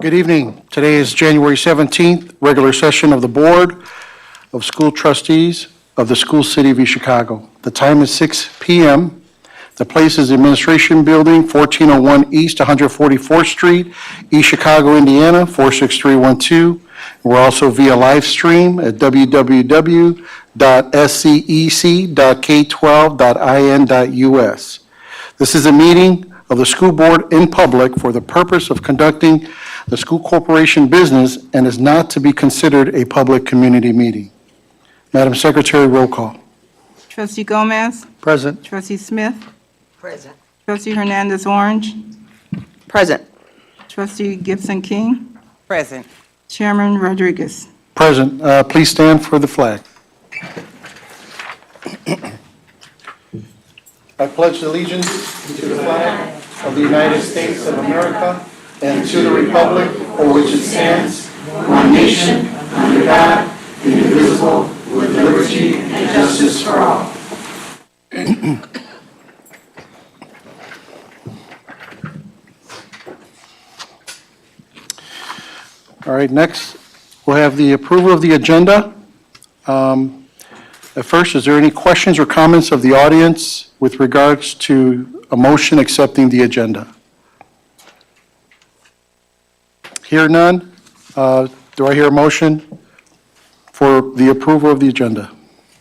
Good evening. Today is January 17th, regular session of the Board of School Trustees of the School City of East Chicago. The time is 6 p.m. The place is Administration Building, 1401 East 144th Street, East Chicago, Indiana, 46312. We're also via live stream at www.scec.k12.in.us. This is a meeting of the school board in public for the purpose of conducting the school corporation business and is not to be considered a public community meeting. Madam Secretary, roll call. Trustee Gomez. Present. Trustee Smith. Present. Trustee Hernandez Orange. Present. Trustee Gibson King. Present. Chairman Rodriguez. Present. Please stand for the flag. I pledge allegiance to the flag of the United States of America and to the republic for which it stands, one nation, under God, indivisible, with liberty and justice for all. All right, next, we'll have the approval of the agenda. At first, is there any questions or comments of the audience with regards to a motion accepting the agenda? Hear none? Do I hear a motion for the approval of the agenda?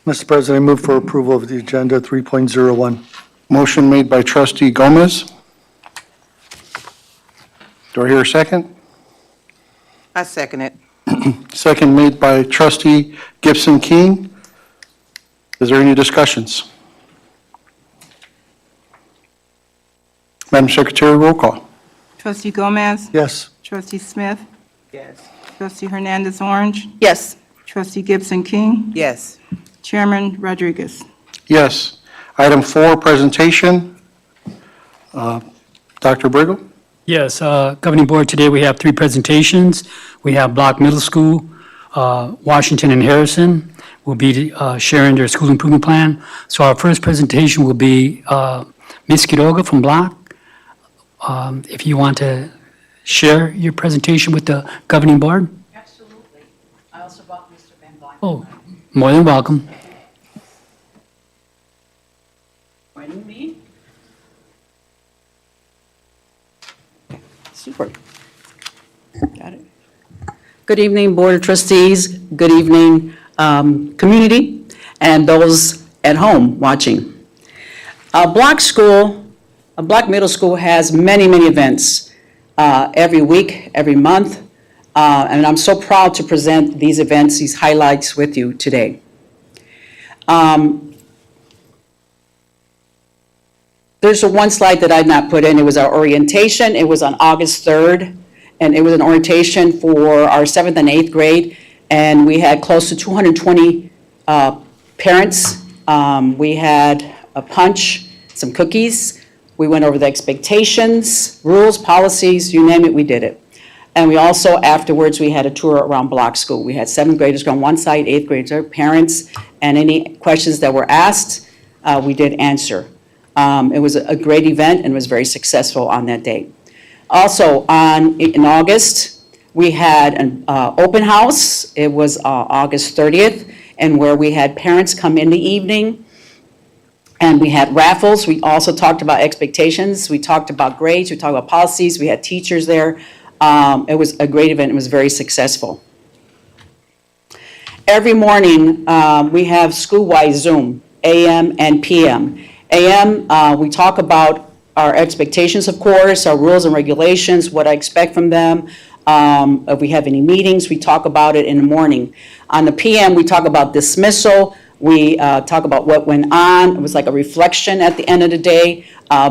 Mr. President, I move for approval of the agenda 3.01. Motion made by Trustee Gomez. Do I hear a second? I second it. Second made by Trustee Gibson King. Is there any discussions? Madam Secretary, roll call. Trustee Gomez. Yes. Trustee Smith. Yes. Trustee Hernandez Orange. Yes. Trustee Gibson King. Yes. Chairman Rodriguez. Yes. Item 4, presentation. Dr. Briggle? Yes, Governing Board, today we have 3 presentations. We have Block Middle School, Washington and Harrison will be sharing their school improvement plan. So our first presentation will be Ms. Quiroga from Block. If you want to share your presentation with the Governing Board? Absolutely. I also brought Mr. Van Blank. Oh, more than welcome. Joining me. Super. Got it. Good evening, Board of Trustees. Good evening, community, and those at home watching. Block Middle School has many, many events every week, every month, and I'm so proud to present these events, these highlights with you today. There's one slide that I'd not put in. It was our orientation. It was on August 3rd, and it was an orientation for our 7th and 8th grade, and we had close to 220 parents. We had a punch, some cookies. We went over the expectations, rules, policies, you name it, we did it. And we also, afterwards, we had a tour around Block School. We had 7th graders on one side, 8th graders, parents, and any questions that were asked, we did answer. It was a great event and was very successful on that day. Also, in August, we had an open house. It was August 30th, and where we had parents come in the evening, and we had raffles. We also talked about expectations. We talked about grades. We talked about policies. We had teachers there. It was a great event. It was very successful. Every morning, we have school-wide Zoom, AM and PM. AM, we talk about our expectations, of course, our rules and regulations, what I expect from them. If we have any meetings, we talk about it in the morning. On the PM, we talk about dismissal. We talk about what went on. It was like a reflection at the end of the day.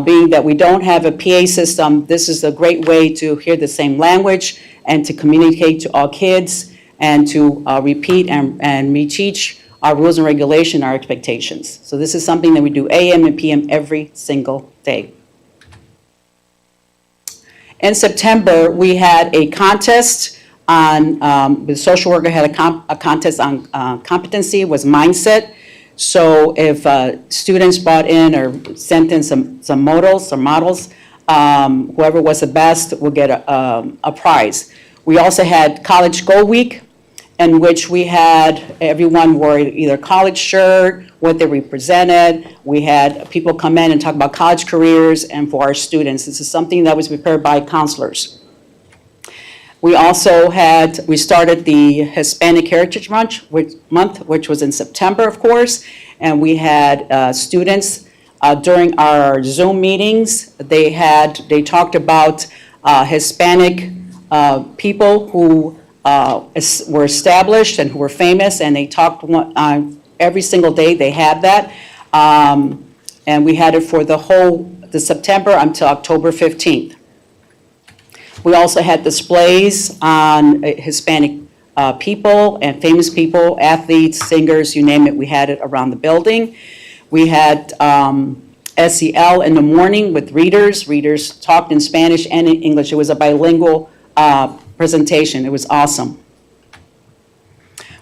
Being that we don't have a PA system, this is a great way to hear the same language and to communicate to all kids and to repeat and reteach our rules and regulation, our expectations. So this is something that we do AM and PM every single day. In September, we had a contest on, the social worker had a contest on competency, it was mindset. So if students brought in or sent in some models, whoever was the best will get a prize. We also had College Go Week, in which we had, everyone wore either college shirt, what they represented. We had people come in and talk about college careers and for our students. This is something that was prepared by counselors. We also we started the Hispanic Heritage Month, which was in September, of course, and we had students during our Zoom meetings. They talked about Hispanic people who were established and who were famous, and they talked every single day. They had that, and we had it for the September until October 15th. We also had displays on Hispanic people and famous people, athletes, singers, you name it, we had it around the building. We had SEL in the morning with readers. Readers talked in Spanish and in English. It was a bilingual presentation. It was awesome.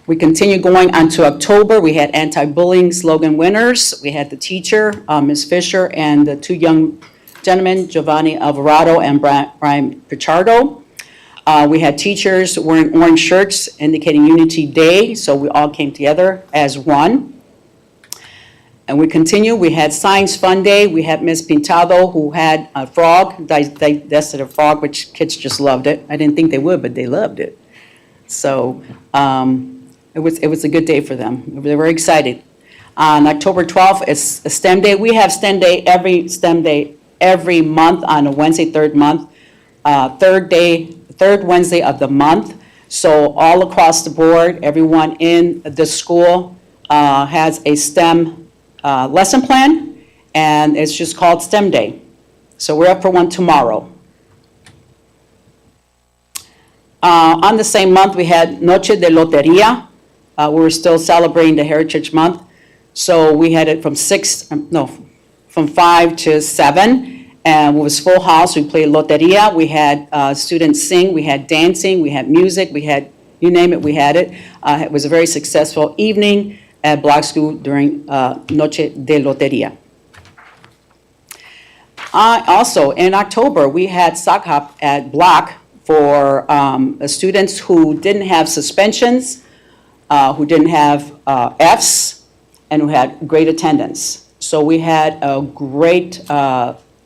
We continued going on to October. We had anti-bullying slogan winners. We had the teacher, Ms. Fisher, and the two young gentlemen, Giovanni Alvarado and Brian Pichardo. We had teachers wearing orange shirts indicating Unity Day, so we all came together as one. And we continue. We had Science Fun Day. We had Ms. Pintado, who had a frog, digested a frog, which kids just loved it. I didn't think they would, but they loved it. So it was a good day for them. They were very excited. On October 12th, it's a STEM Day. We have STEM Day every month on a Wednesday, third Wednesday of the month. So all across the board, everyone in the school has a STEM lesson plan, and it's just called STEM Day. So we're up for one tomorrow. On the same month, we had Noche de Loteria. We were still celebrating the Heritage Month. So we had it from 5 to 7, and it was full house. We played Loteria. We had students sing. We had dancing. We had music. We had, you name it, we had it. It was a very successful evening at Block School during Noche de Loteria. Also, in October, we had sock hop at Block for students who didn't have suspensions, who didn't have Fs, and who had great attendance. So we had a great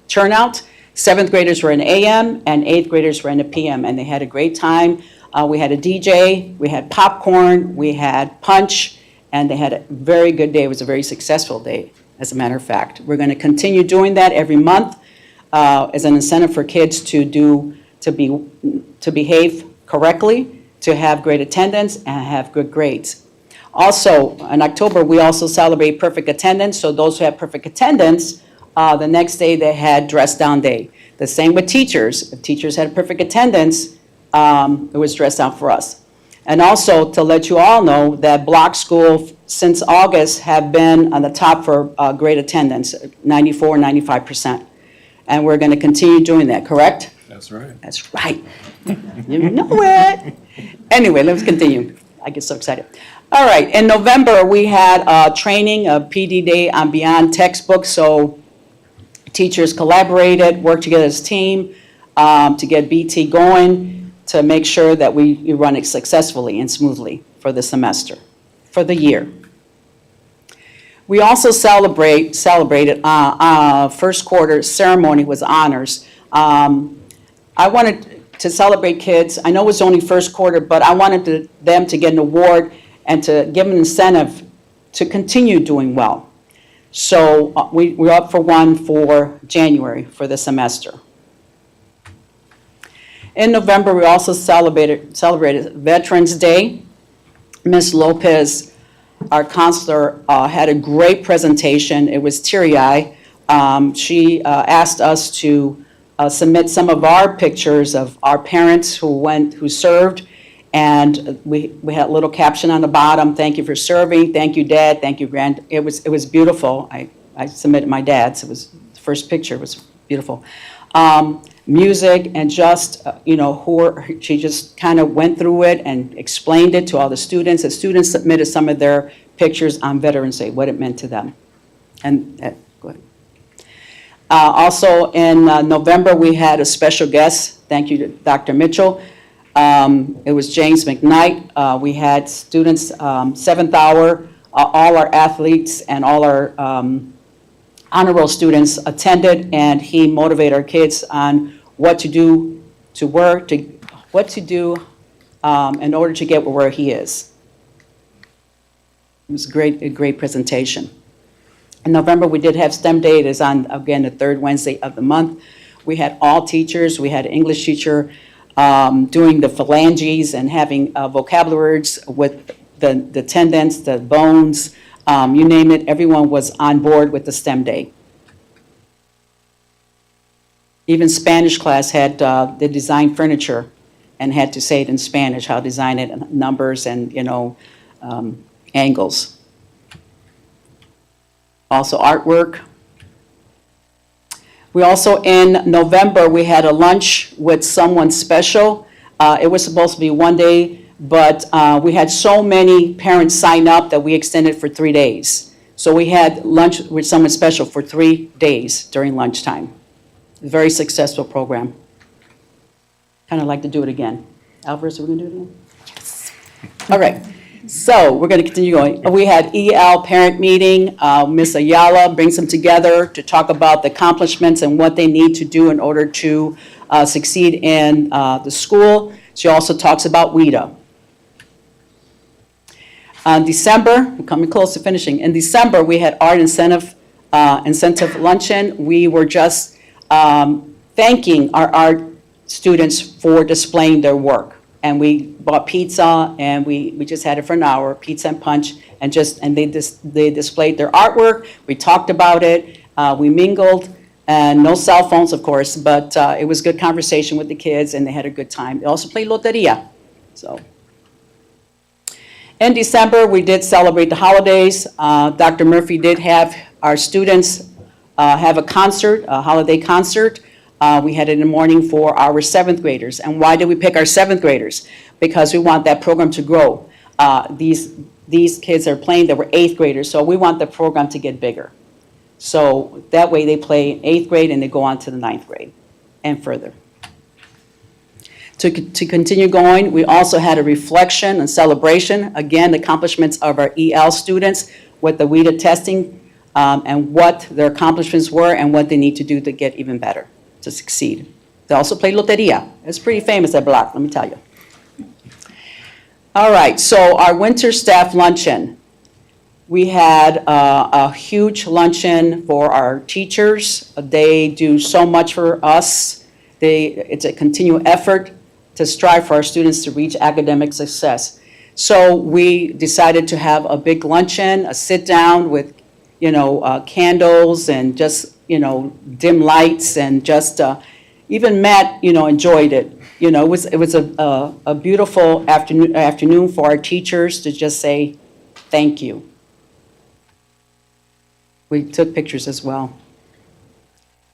turnout. 7th graders were in AM, and 8th graders were in the PM, and they had a great time. We had a DJ, we had popcorn, we had punch, and they had a very good day. It was a very successful day, as a matter of fact. We're going to continue doing that every month as an incentive for kids to behave correctly, to have great attendance, and have good grades. Also, in October, we also celebrate perfect attendance. So those who have perfect attendance, the next day they had dress down day. The same with teachers. If teachers had perfect attendance, it was dress down for us. And also to let you all know that Block School since August have been on the top for great attendance, 94, 95%. And we're going to continue doing that, correct? That's right. That's right. You know it. Anyway, let's continue. I get so excited. All right, in November, we had training, a PD Day on Beyond textbooks. So teachers collaborated, worked together as a team to get BT going, to make sure that we run it successfully and smoothly for the semester, for the year. We also celebrated first quarter ceremony was honors. I wanted to celebrate kids. I know it was only first quarter, but I wanted them to get an award and to give an incentive to continue doing well. So we're up for one for January for the semester. In November, we also celebrated Veterans Day. Ms. Lopez, our counselor, had a great presentation. It was teary-eyed. She asked us to submit some of our pictures of our parents who served, and we had a little caption on the bottom, "Thank you for serving, thank you, Dad, thank you, Grand." It was beautiful. I submitted my dad's. It was the first picture. It was beautiful. Music and just, she just kind of went through it and explained it to all the students. The students submitted some of their pictures on Veterans Day, what it meant to them. And go ahead. Also in November, we had a special guest. Thank you to Dr. Mitchell. It was James McKnight. We had students, 7th hour, all our athletes and all our honor roll students attended, and he motivated our kids on what to do to work, what to do in order to get where he is. It was a great presentation. In November, we did have STEM Day. It is on, again, the third Wednesday of the month. We had all teachers. We had an English teacher doing the phalanges and having vocabulary words with the tendons, the bones, you name it. Everyone was on board with the STEM Day. Even Spanish class had they designed furniture and had to say it in Spanish, how to design it, and numbers and, angles. Also artwork. We also, in November, we had a lunch with someone special. It was supposed to be one day, but we had so many parents sign up that we extended for 3 days. So we had lunch with someone special for 3 days during lunchtime. Very successful program. Kind of like to do it again. Alvarez, are we going to do it again? Yes. All right. So we're going to continue going. We had EL parent meeting. Ms. Ayala brings them together to talk about the accomplishments and what they need to do in order to succeed in the school. She also talks about WIDA. December, we're coming close to finishing. In December, we had art incentive luncheon. We were just thanking our art students for displaying their work. And we bought pizza, and we just had it for an hour, pizza and punch, and they displayed their artwork. We talked about it, we mingled, and no cell phones, of course, but it was good conversation with the kids, and they had a good time. They also played loteria. So, in December, we did celebrate the holidays. Dr. Murphy did have our students have a concert, a holiday concert. We had it in the morning for our 7th graders. And why did we pick our 7th graders? Because we want that program to grow. These kids are playing that were 8th graders, so we want the program to get bigger. So that way they play in 8th grade and they go on to the 9th grade and further. To continue going, we also had a reflection and celebration. Again, the accomplishments of our EL students with the WIDA testing and what their accomplishments were and what they need to do to get even better, to succeed. They also played loteria. It's pretty famous at Block, let me tell you. All right, so our winter staff luncheon. We had a huge luncheon for our teachers. They do so much for us. It's a continual effort to strive for our students to reach academic success. So we decided to have a big luncheon, a sit-down with, candles and just, dim lights, and just, even Matt, enjoyed it. It was a beautiful afternoon for our teachers to just say, thank you. We took pictures as well.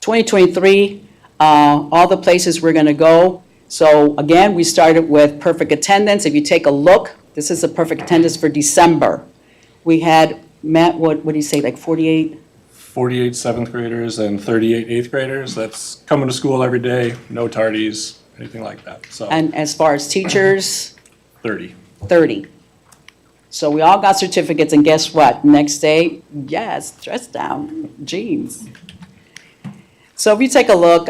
2023, all the places we're gonna go. So again, we started with perfect attendance. If you take a look, this is a perfect attendance for December. We had, Matt, what do you say, like 48? 48 7th graders and 38 8th graders. That's coming to school every day, no tardies, anything like that. So And as far as teachers, 30. 30. So we all got certificates, and guess what? Next day, yes, dress down, jeans. So if you take a look,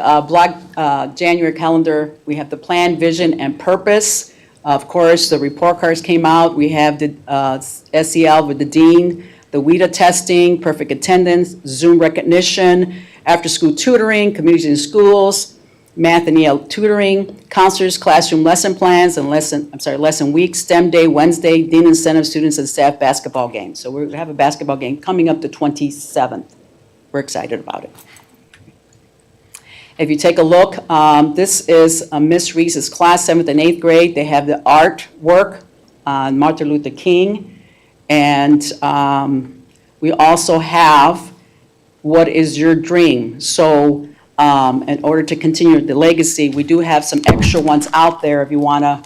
January calendar, we have the plan, vision, and purpose. Of course, the report cards came out. We have the SEL with the dean, the WIDA testing, perfect attendance, Zoom recognition, after-school tutoring, communities in schools, math and EL tutoring, counselors, classroom lesson plans, and lesson weeks, STEM day, Wednesday, dean incentive, students and staff basketball game. So we have a basketball game coming up the 27th. We're excited about it. If you take a look, this is Miss Reese's class, 7th and 8th grade. They have the artwork on Martin Luther King. And we also have What is Your Dream? So in order to continue the legacy, we do have some extra ones out there if you want to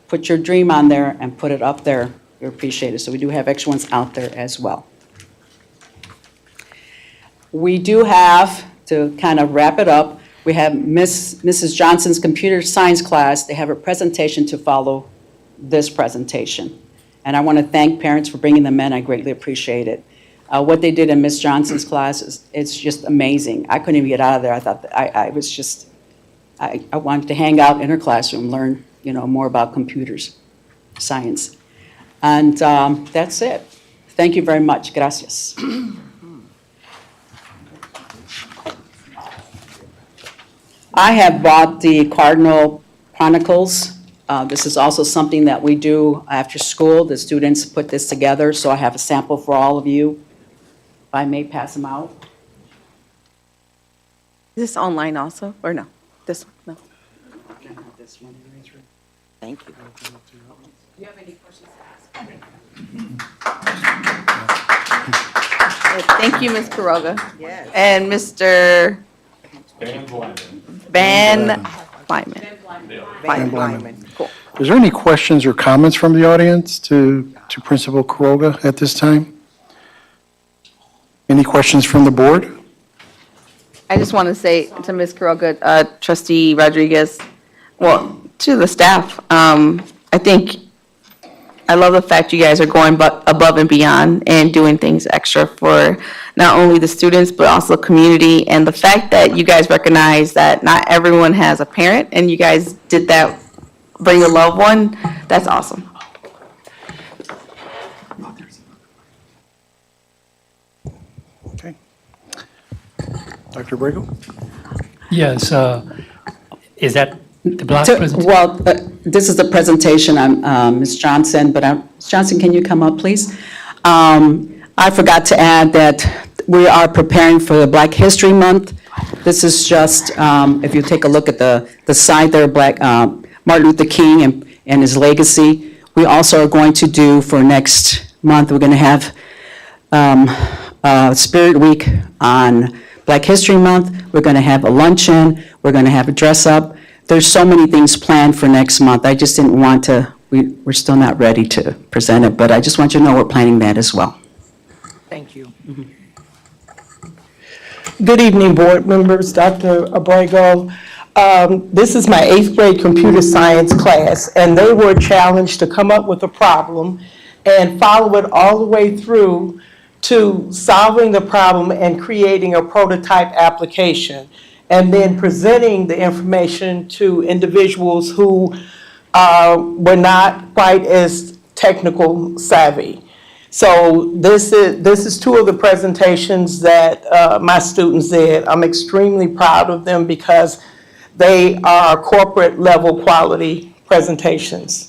put your dream on there and put it up there. We appreciate it. So we do have extra ones out there as well. We do have, to kind of wrap it up, We have Mrs. Johnson's computer science class. They have a presentation to follow this presentation. And I want to thank parents for bringing them in. I greatly appreciate it. What they did in Miss Johnson's class it's just amazing. I couldn't even get out of there. I thought I was just, I wanted to hang out in her classroom, learn, more about computers, science. And that's it. Thank you very much. Gracias. I have bought the Cardinal Chronicles. This is also something that we do after school. The students put this together, so I have a sample for all of you. If I may pass them out. Is this online also, or no? This one, no. This one. Thank you. Do you have any questions to ask? Thank you, Ms. Quiroga. Yes. And Mr. Van Lyman. Van Blyman. Cool. Is there any questions or comments from the audience to Principal Quiroga at this time? Any questions from the board? I just want to say to Ms. Quiroga, Trustee Rodriguez, well, to the staff, I think, I love the fact you guys are going above and beyond and doing things extra for not only the students, but also community. And the fact that you guys recognize that not everyone has a parent, and you guys did that, bring a loved one, that's awesome. Okay. Dr. Abrego? Yes, is that the block presentation? Well, this is the presentation. I'm Ms. Johnson, but Ms. Johnson, can you come up, please? I forgot to add that we are preparing for the Black History Month. This is just, if you take a look at the side there, Martin Luther King and his legacy. We also are going to do for next month, we're going to have Spirit Week on Black History Month. We're going to have a luncheon. We're going to have a dress up. There's so many things planned for next month. I just didn't want to, we're still not ready to present it, but I just want you to know we're planning that as well. Thank you. Good evening, board members, Dr. Abrego. This is my 8th grade computer science class, and they were challenged to come up with a problem and follow it all the way through to solving the problem and creating a prototype application, and then presenting the information to individuals who were not quite as technical savvy. So this is 2 of the presentations that my students did. I'm extremely proud of them because they are corporate level quality presentations.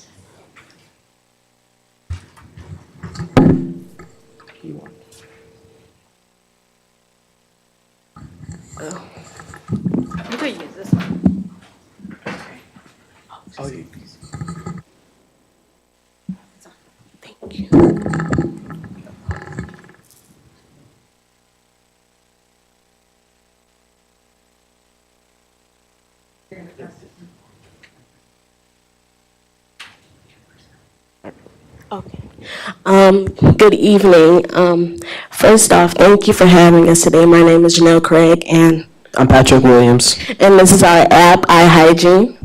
You could use this one. Oh, yeah. Thank you. Okay. Good evening. First off, thank you for having us today. My name is Janelle Craig, and I'm Patrick Williams. this is our app, Eye Hygiene.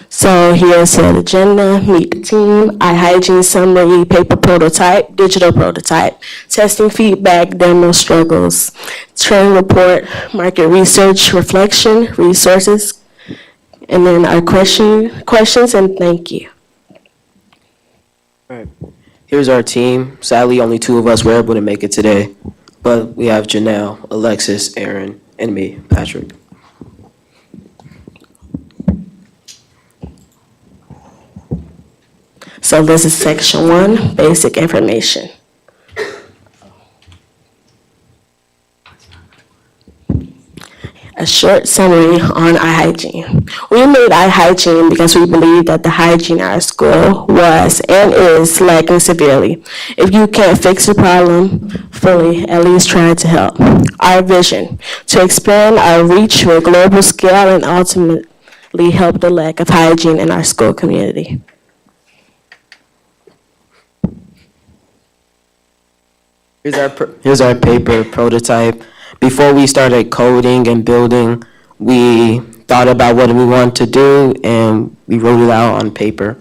So here's the agenda, meet the team, Eye Hygiene summary, paper prototype, digital prototype, testing feedback, demo struggles, trend report, market research, reflection, resources, and then our questions, and thank you. All right. Here's our team. Sadly, only 2 of us were able to make it today, but we have Janelle, Alexis, Aaron, and me, Patrick. So this is section 1, basic information. A short summary on eye hygiene. We made eye hygiene because we believe that the hygiene at our school was and is lacking severely. If you can't fix the problem fully, at least try to help. Our vision, to expand our reach to a global scale and ultimately help the lack of hygiene in our school community. Here's our paper prototype. Before we started coding and building, we thought about what we want to do and we wrote it out on paper.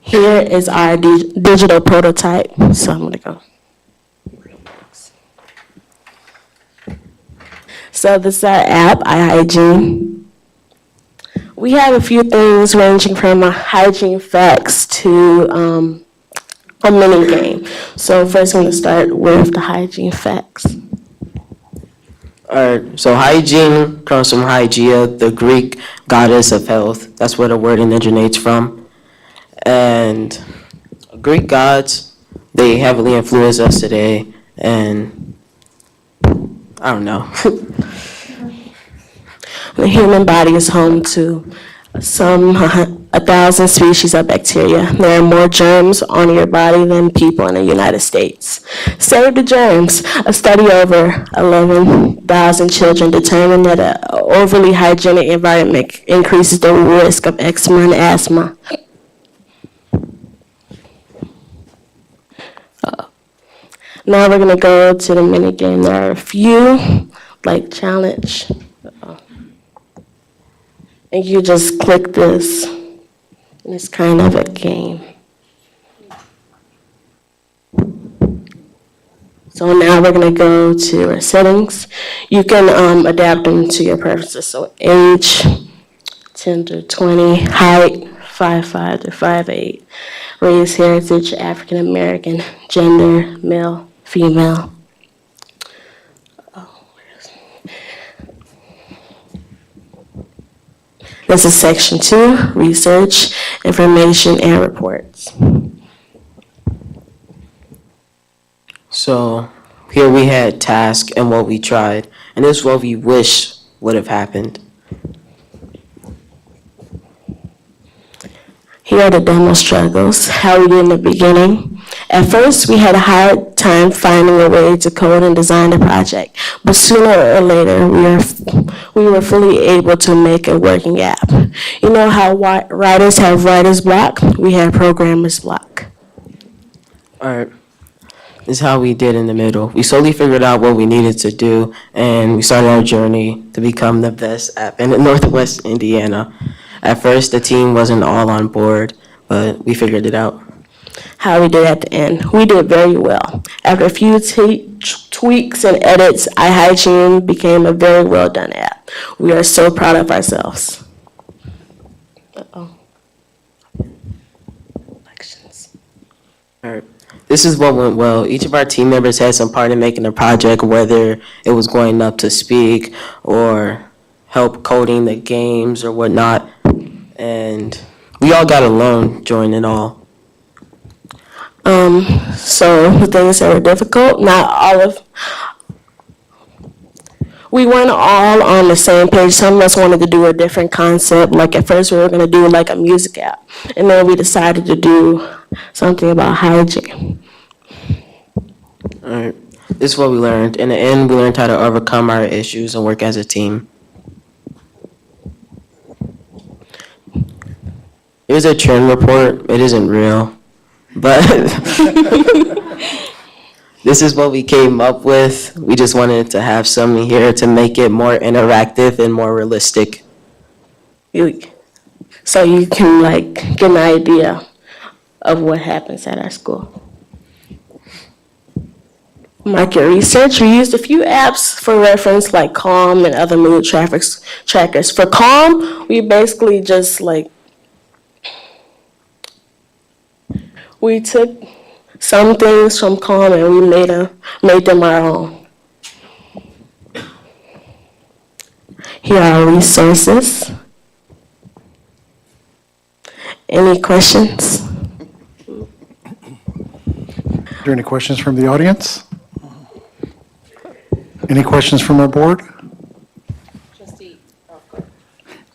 Here is our digital prototype. So I'm gonna go. So this is our app, iHygiene. We have a few things ranging from hygiene facts to a mini game. So first I'm gonna start with the hygiene facts. All right, so hygiene comes from Hygeia, the Greek goddess of health. That's where the word originates from. And Greek gods, they heavily influence us today, and I don't know. The human body is home to some 1,000 species of bacteria. There are more germs on your body than people in the United States. Save the germs. A study over 11,000 children determined that an overly hygienic environment increases the risk of eczema and asthma. Now we're going to go to the mini game. There are a few, like challenge. And you just click this, and it's kind of a game. So now we're going to go to our settings. You can adapt them to your preferences. So age, 10 to 20, height, 5'5" to 5'8", race, heritage, African American, gender, male, female. This is section 2, research, information, and reports. So here we had task and what we tried, and this is what we wish would have happened. Here are the demo struggles, how we did in the beginning. At first, we had a hard time finding a way to code and design the project, but sooner or later, we were fully able to make a working app. You know how writers have writer's block? We had programmer's block. All right, this is how we did in the middle. We slowly figured out what we needed to do, and we started our journey to become the best app in Northwest Indiana. At first, the team wasn't all on board, but we figured it out. How we did at the end. We did very well. After a few tweaks and edits, iHygiene became a very well done app. We are so proud of ourselves. Elections. All right. This is what went well. Each of our team members had some part in making the project, whether it was going up to speak or help coding the games or whatnot. And we all got along during it all. So the things that were difficult, we weren't all on the same page. Some of us wanted to do a different concept. Like at first we were going to do like a music app. And then we decided to do something about hygiene. All right. This is what we learned. In the end, we learned how to overcome our issues and work as a team. Here's a trend report. It isn't real, but this is what we came up with. We just wanted to have something here to make it more interactive and more realistic. So you can like get an idea of what happens at our school. Market research, we used a few apps for reference like Calm and other mood trackers. For Calm, we basically just like, we took some things from Calm and we made them our own. Here are our resources. Any questions? Are there any questions from the audience? Any questions from our board?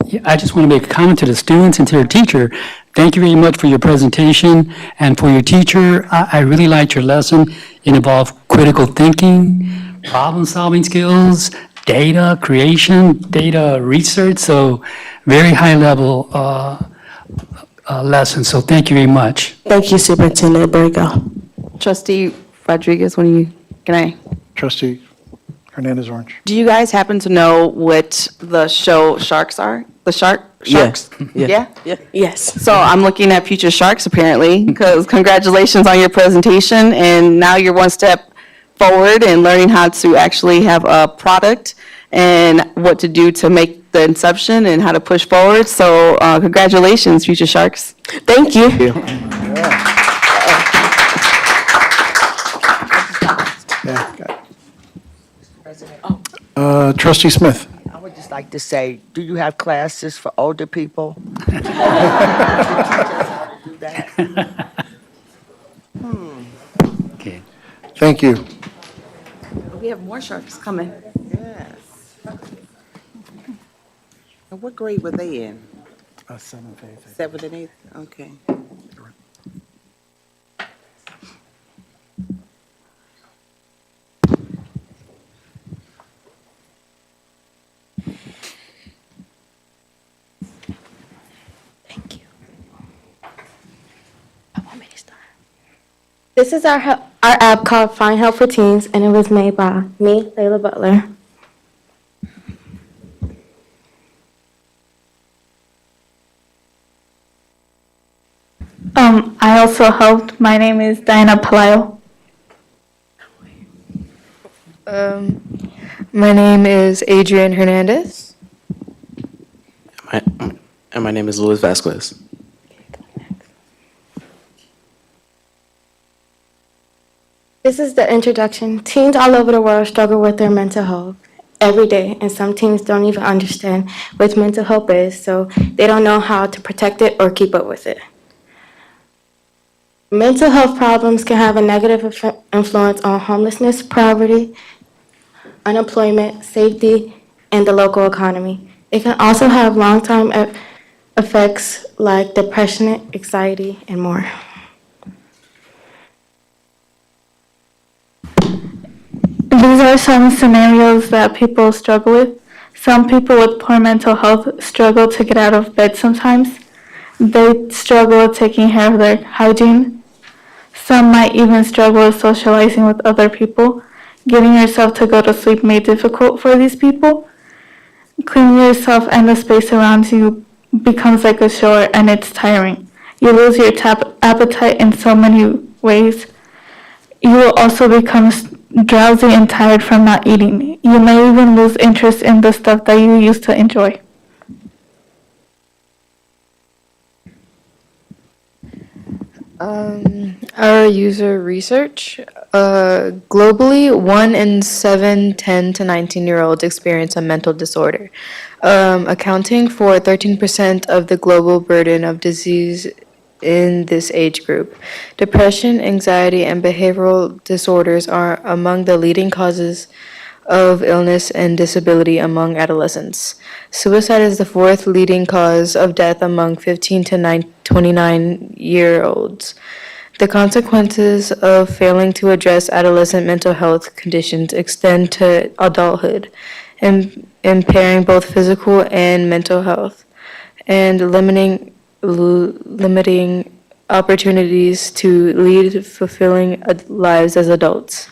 Yeah, I just want to make a comment to the students and to their teacher. Thank you very much for your presentation. And for your teacher, I really liked your lesson. It involved critical thinking, problem-solving skills, data creation, data research. So very high level lesson. So thank you very much. Thank you, Superintendent Abrego. Trustee Rodriguez, can I? Trustee Hernandez Orange. Do you guys happen to know what the show Sharks are? The Sharks? Yeah. Yes. So I'm looking at future Sharks apparently, because congratulations on your presentation, and now you're one step forward in learning how to actually have a product and what to do to make the inception and how to push forward. So congratulations, future Sharks. Thank you. Trustee Smith. I would just like to say, do you have classes for older people? Do that? Okay. Thank you. We have more Sharks coming. Yes. And what grade were they in? Seventh, eighth. Seventh and eighth? Okay. Thank you. This is our app called Find Help for Teens, and it was made by me, Layla Butler. I also helped. My name is Diana Palayo. My name is Adrian Hernandez. And my name is Luis Vasquez. This is the introduction. Teens all over the world struggle with their mental health every day, and some teens don't even understand what mental health is, so they don't know how to protect it or keep up with it. Mental health problems can have a negative influence on homelessness, poverty, unemployment, safety, and the local economy. It can also have long-term effects like depression, anxiety, and more. These are some scenarios that people struggle with. Some people with poor mental health struggle to get out of bed sometimes. They struggle with taking care of their hygiene. Some might even struggle with socializing with other people. Getting yourself to go to sleep may be difficult for these people. Cleaning yourself and the space around you becomes like a chore, and it's tiring. You lose your appetite in so many ways. You will also become drowsy and tired from not eating. You may even lose interest in the stuff that you used to enjoy. Our user research, globally, 1 in 7 10 to 19-year-olds experience a mental disorder, accounting for 13% of the global burden of disease in this age group. Depression, anxiety, and behavioral disorders are among the leading causes of illness and disability among adolescents. Suicide is the fourth leading cause of death among 15 to 29-year-olds. The consequences of failing to address adolescent mental health conditions extend to adulthood, impairing both physical and mental health, and limiting opportunities to lead fulfilling lives as adults.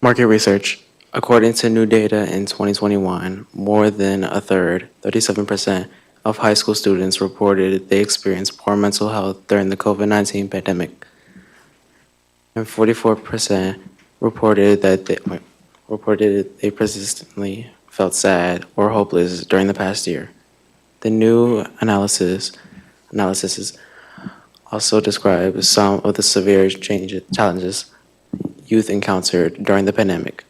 Market research. According to new data in 2021, more than a third, 37%, of high school students reported they experienced poor mental health during the COVID-19 pandemic. And 44% reported they persistently felt sad or hopeless during the past year. The new analysis also describes some of the severe challenges youth encountered during the pandemic.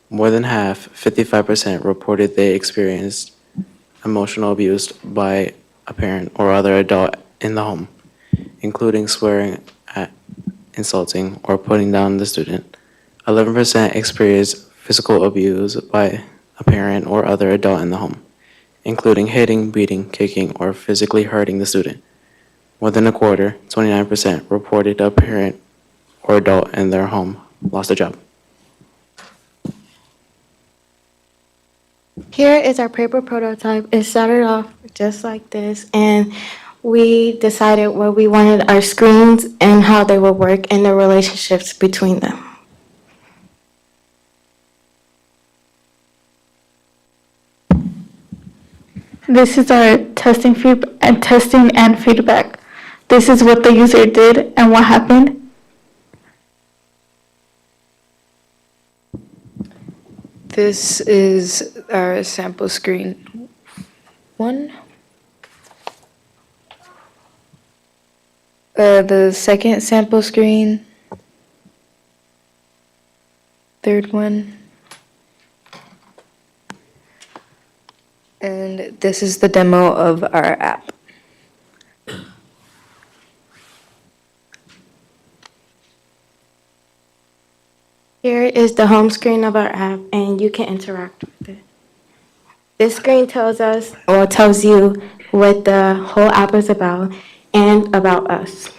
More than half, 55%, reported they experienced emotional abuse by a parent or other adult in the home, including swearing at, insulting, or putting down the student. 11% experienced physical abuse by a parent or other adult in the home, including hitting, beating, kicking, or physically hurting the student. More than a quarter, 29%, reported a parent or adult in their home lost a job. Here is our paper prototype. It started off just like this, and we decided what we wanted our screens and how they would work and the relationships between them. This is our testing and feedback. This is what the user did and what happened. This is our sample screen 1. The second sample screen, third one. And this is the demo of our app. Here is the home screen of our app, and you can interact with it. This screen tells you what the whole app is about and about us.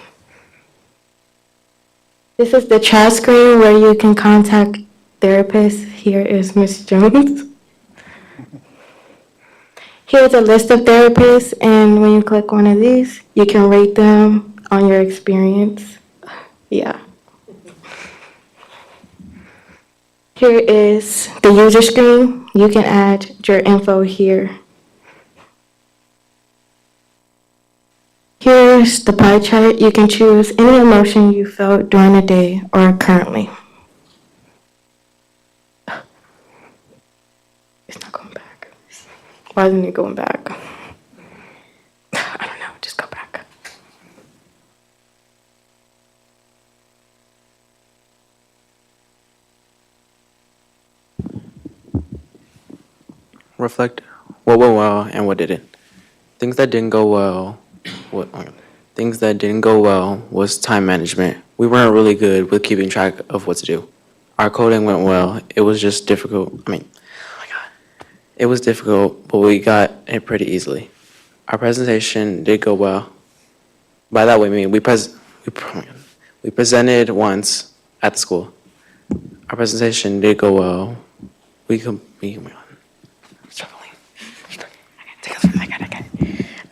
This is the chat screen where you can contact therapists. Here is Ms. Jones. Here's a list of therapists, and when you click one of these, you can rate them on your experience. Yeah. Here is the user screen. You can add your info here. Here's the pie chart. You can choose any emotion you felt during the day or currently. It's not going back. Why isn't it going back? I don't know, just go back. Reflect what went well and what didn't. Things that didn't go well, was time management. We weren't really good with keeping track of what to do. Our coding went well. It was just difficult. It was difficult, but we got it pretty easily. Our presentation did go well. By that we mean we presented once at the school. Our presentation did go well.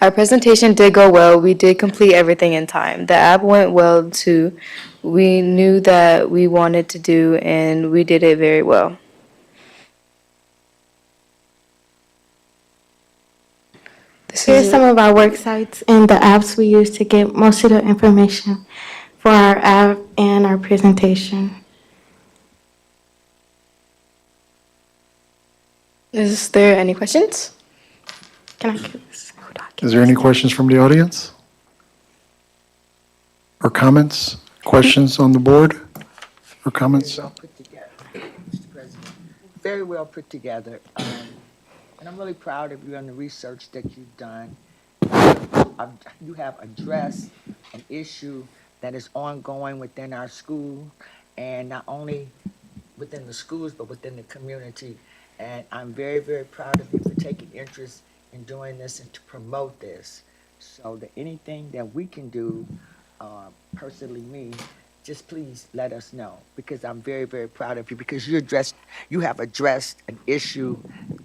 Our presentation did go well. We did complete everything in time. The app went well too. We knew that we wanted to do, and we did it very well. Here's some of our work sites and the apps we use to get most of the information for our app and our presentation. Is there any questions? Can I get this? Is there any questions from the audience? Or comments? Questions on the board? Or comments? Well put together, Mr. President. Very well put together. And I'm really proud of you and the research that you've done. You have addressed an issue that is ongoing within our school, and not only within the schools, but within the community. And I'm very, very proud of you for taking interest in doing this and to promote this. So that anything that we can do, personally me, just please let us know, because I'm very, very proud of you, because you have addressed an issue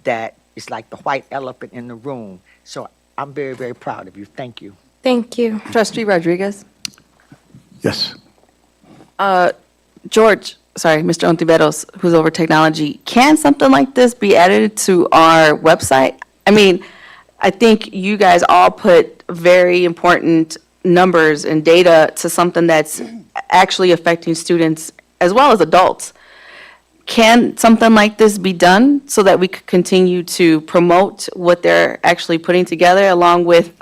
that is like the white elephant in the room. So I'm very, very proud of you. Thank you. Thank you. Trustee Rodriguez? Yes. Mr. Ontiveros, who's over technology, can something like this be added to our website? I mean, I think you guys all put very important numbers and data to something that's actually affecting students as well as adults. Can something like this be done so that we could continue to promote what they're actually putting together along with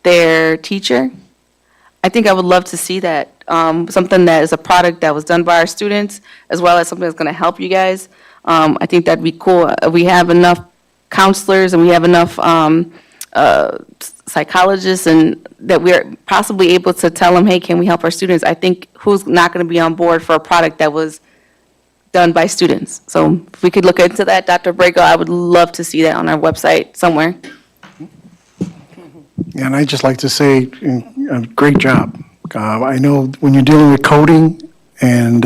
their teacher? I think I would love to see that. Something that is a product that was done by our students, as well as something that's going to help you guys. I think that'd be cool. We have enough counselors and we have enough psychologists, and that we're possibly able to tell them, hey, can we help our students? I think who's not going to be on board for a product that was done by students? So if we could look into that, Dr. Brago, I would love to see that on our website somewhere. And I'd just like to say, great job. I know when you're dealing with coding, and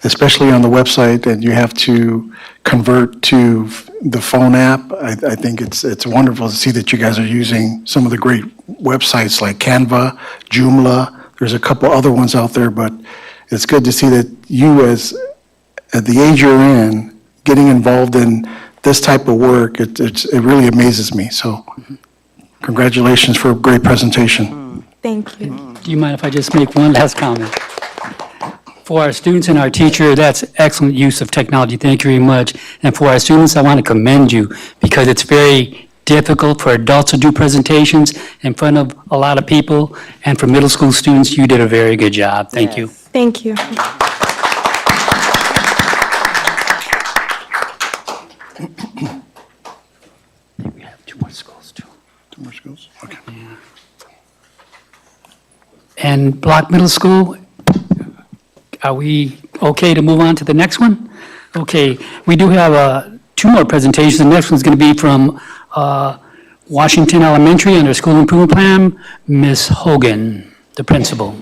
especially on the website, that you have to convert to the phone app. I think it's wonderful to see that you guys are using some of the great websites like Canva, Joomla. There's a couple other ones out there, but it's good to see that you, as at the age you're in, getting involved in this type of work, it really amazes me. So congratulations for a great presentation. Thank you. Do you mind if I just make one last comment? For our students and our teacher, that's excellent use of technology. Thank you very much. And for our students, I want to commend you because it's very difficult for adults to do presentations in front of a lot of people. And for middle school students, you did a very good job. Thank you. Thank you. We have two more schools too. Two more schools? Okay. And Block Middle School, are we okay to move on to the next one? Okay, we do have two more presentations. The next one's going to be from Washington Elementary under School Improvement Plan, Ms. Hogan, the principal.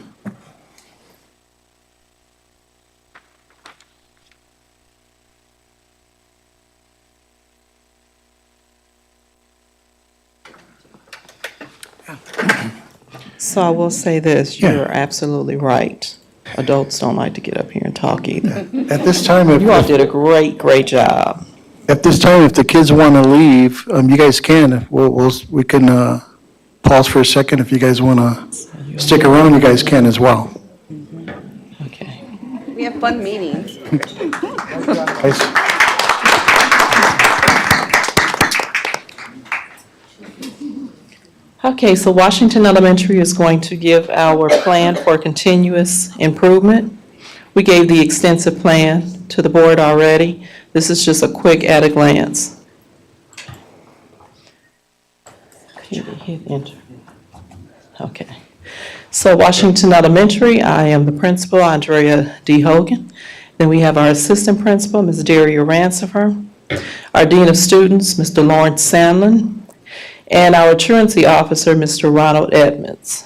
So I will say this, Yeah. you're absolutely right. Adults don't like to get up here and talk either. At this time, You all did a great job. At this time, if the kids want to leave, you guys can. We can pause for a second. If you guys want to stick around, you guys can as well. Okay. We have fun meetings. Guys, Okay, so Washington Elementary is going to give our plan for continuous improvement. We gave the extensive plan to the board already. This is just a quick at a glance. Hit enter. Okay. So Washington Elementary, I am the principal, Andrea D. Hogan. Then we have our assistant principal, Ms. Daria Rancifer. Our dean of students, Mr. Lawrence Sandlin. And our truancy officer, Mr. Ronald Edmonds.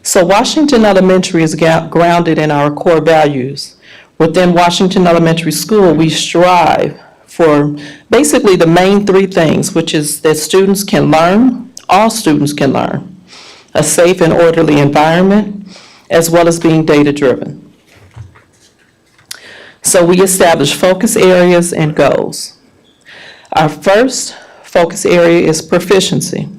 So Washington Elementary is grounded in our core values. Within Washington Elementary School, we strive for basically the main three things, which is that students can learn, all students can learn, a safe and orderly environment, as well as being data-driven. So we establish focus areas and goals. Our first focus area is proficiency.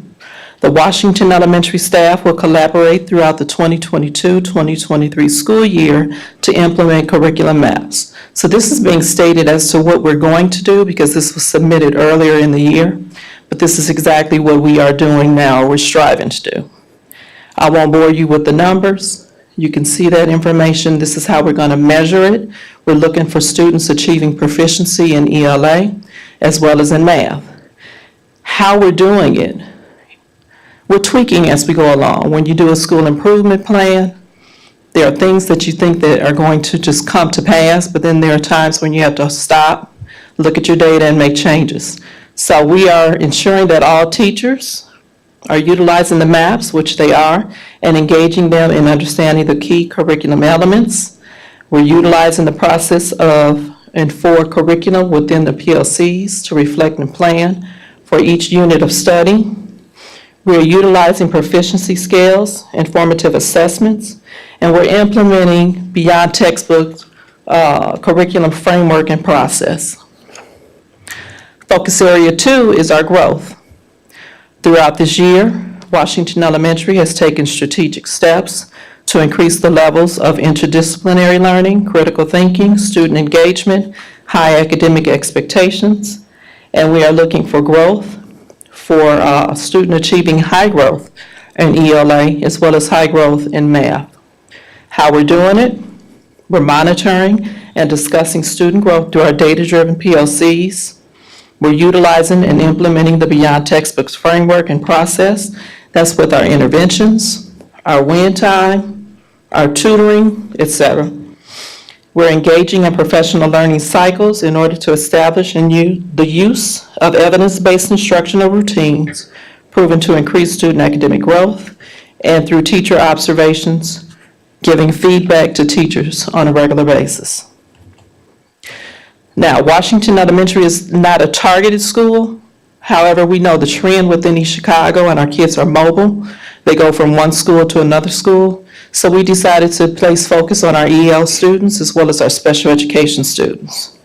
The Washington Elementary staff will collaborate throughout the 2022-2023 school year to implement curriculum maps. So this is being stated as to what we're going to do because this was submitted earlier in the year, but this is exactly what we are doing now, or we're striving to do. I won't bore you with the numbers. You can see that information. This is how we're going to measure it. We're looking for students achieving proficiency in ELA as well as in math. How we're doing it, we're tweaking as we go along. When you do a school improvement plan, there are things that you think that are going to just come to pass, but then there are times when you have to stop, look at your data, and make changes. So we are ensuring that all teachers are utilizing the maps, which they are, and engaging them in understanding the key curriculum elements. We're utilizing the process of and for curriculum within the PLCs to reflect and plan for each unit of study. We're utilizing proficiency scales and formative assessments, and we're implementing beyond textbook curriculum framework and process. Focus area 2 is our growth. Throughout this year, Washington Elementary has taken strategic steps to increase the levels of interdisciplinary learning, critical thinking, student engagement, high academic expectations, and we are looking for growth for a student achieving high growth in ELA as well as high growth in math. How we're doing it? We're monitoring and discussing student growth through our data-driven PLCs. We're utilizing and implementing the Beyond Textbooks framework and process. That's with our interventions, our win time, our tutoring, etc. We're engaging in professional learning cycles in order to establish the use of evidence-based instructional routines proven to increase student academic growth, and through teacher observations, giving feedback to teachers on a regular basis. Now, Washington Elementary is not a targeted school. However, we know the trend within East Chicago, and our kids are mobile. They go from one school to another school. So we decided to place focus on our EL students as well as our special education students.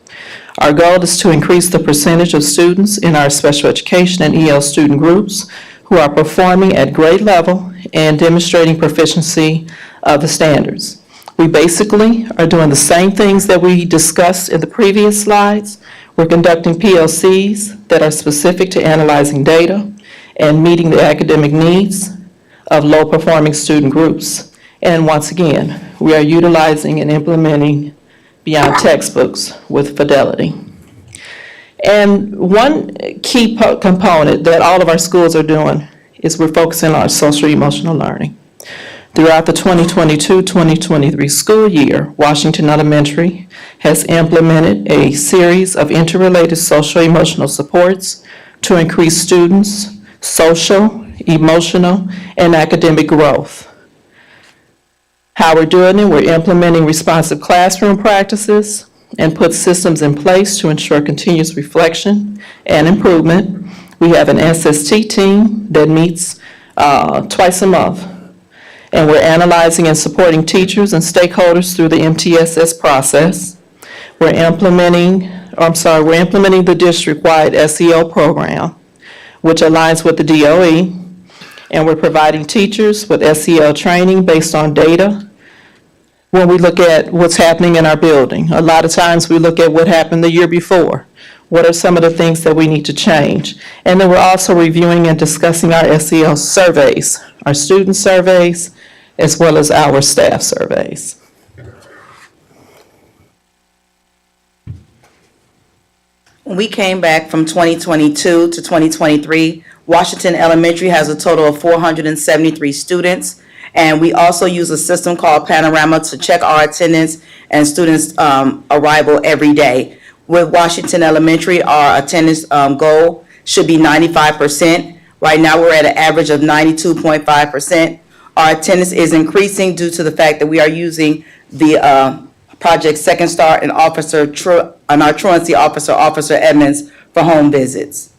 Our goal is to increase the percentage of students in our special education and EL student groups who are performing at grade level and demonstrating proficiency of the standards. We basically are doing the same things that we discussed in the previous slides. We're conducting PLCs that are specific to analyzing data and meeting the academic needs of low-performing student groups. And once again, we are utilizing and implementing beyond textbooks with fidelity. And one key component that all of our schools are doing is we're focusing on social emotional learning. Throughout the 2022-2023 school year, Washington Elementary has implemented a series of interrelated social emotional supports to increase students' social, emotional, and academic growth. How we're doing it, we're implementing responsive classroom practices and put systems in place to ensure continuous reflection and improvement. We have an SST team that meets twice a month. And we're analyzing and supporting teachers and stakeholders through the MTSS process. We're implementing the district-wide SEL program, which aligns with the DOE, and we're providing teachers with SEL training based on data. When we look at what's happening in our building, a lot of times we look at what happened the year before. What are some of the things that we need to change? And then we're also reviewing and discussing our SEL surveys, our student surveys, as well as our staff surveys. When we came back from 2022 to 2023, Washington Elementary has a total of 473 students. And we also use a system called Panorama to check our attendance and students' arrival every day. With Washington Elementary, our attendance goal should be 95%. Right now, we're at an average of 92.5%. Our attendance is increasing due to the fact that we are using the Project Second Start and our truancy officer, Officer Edmonds, for home visits.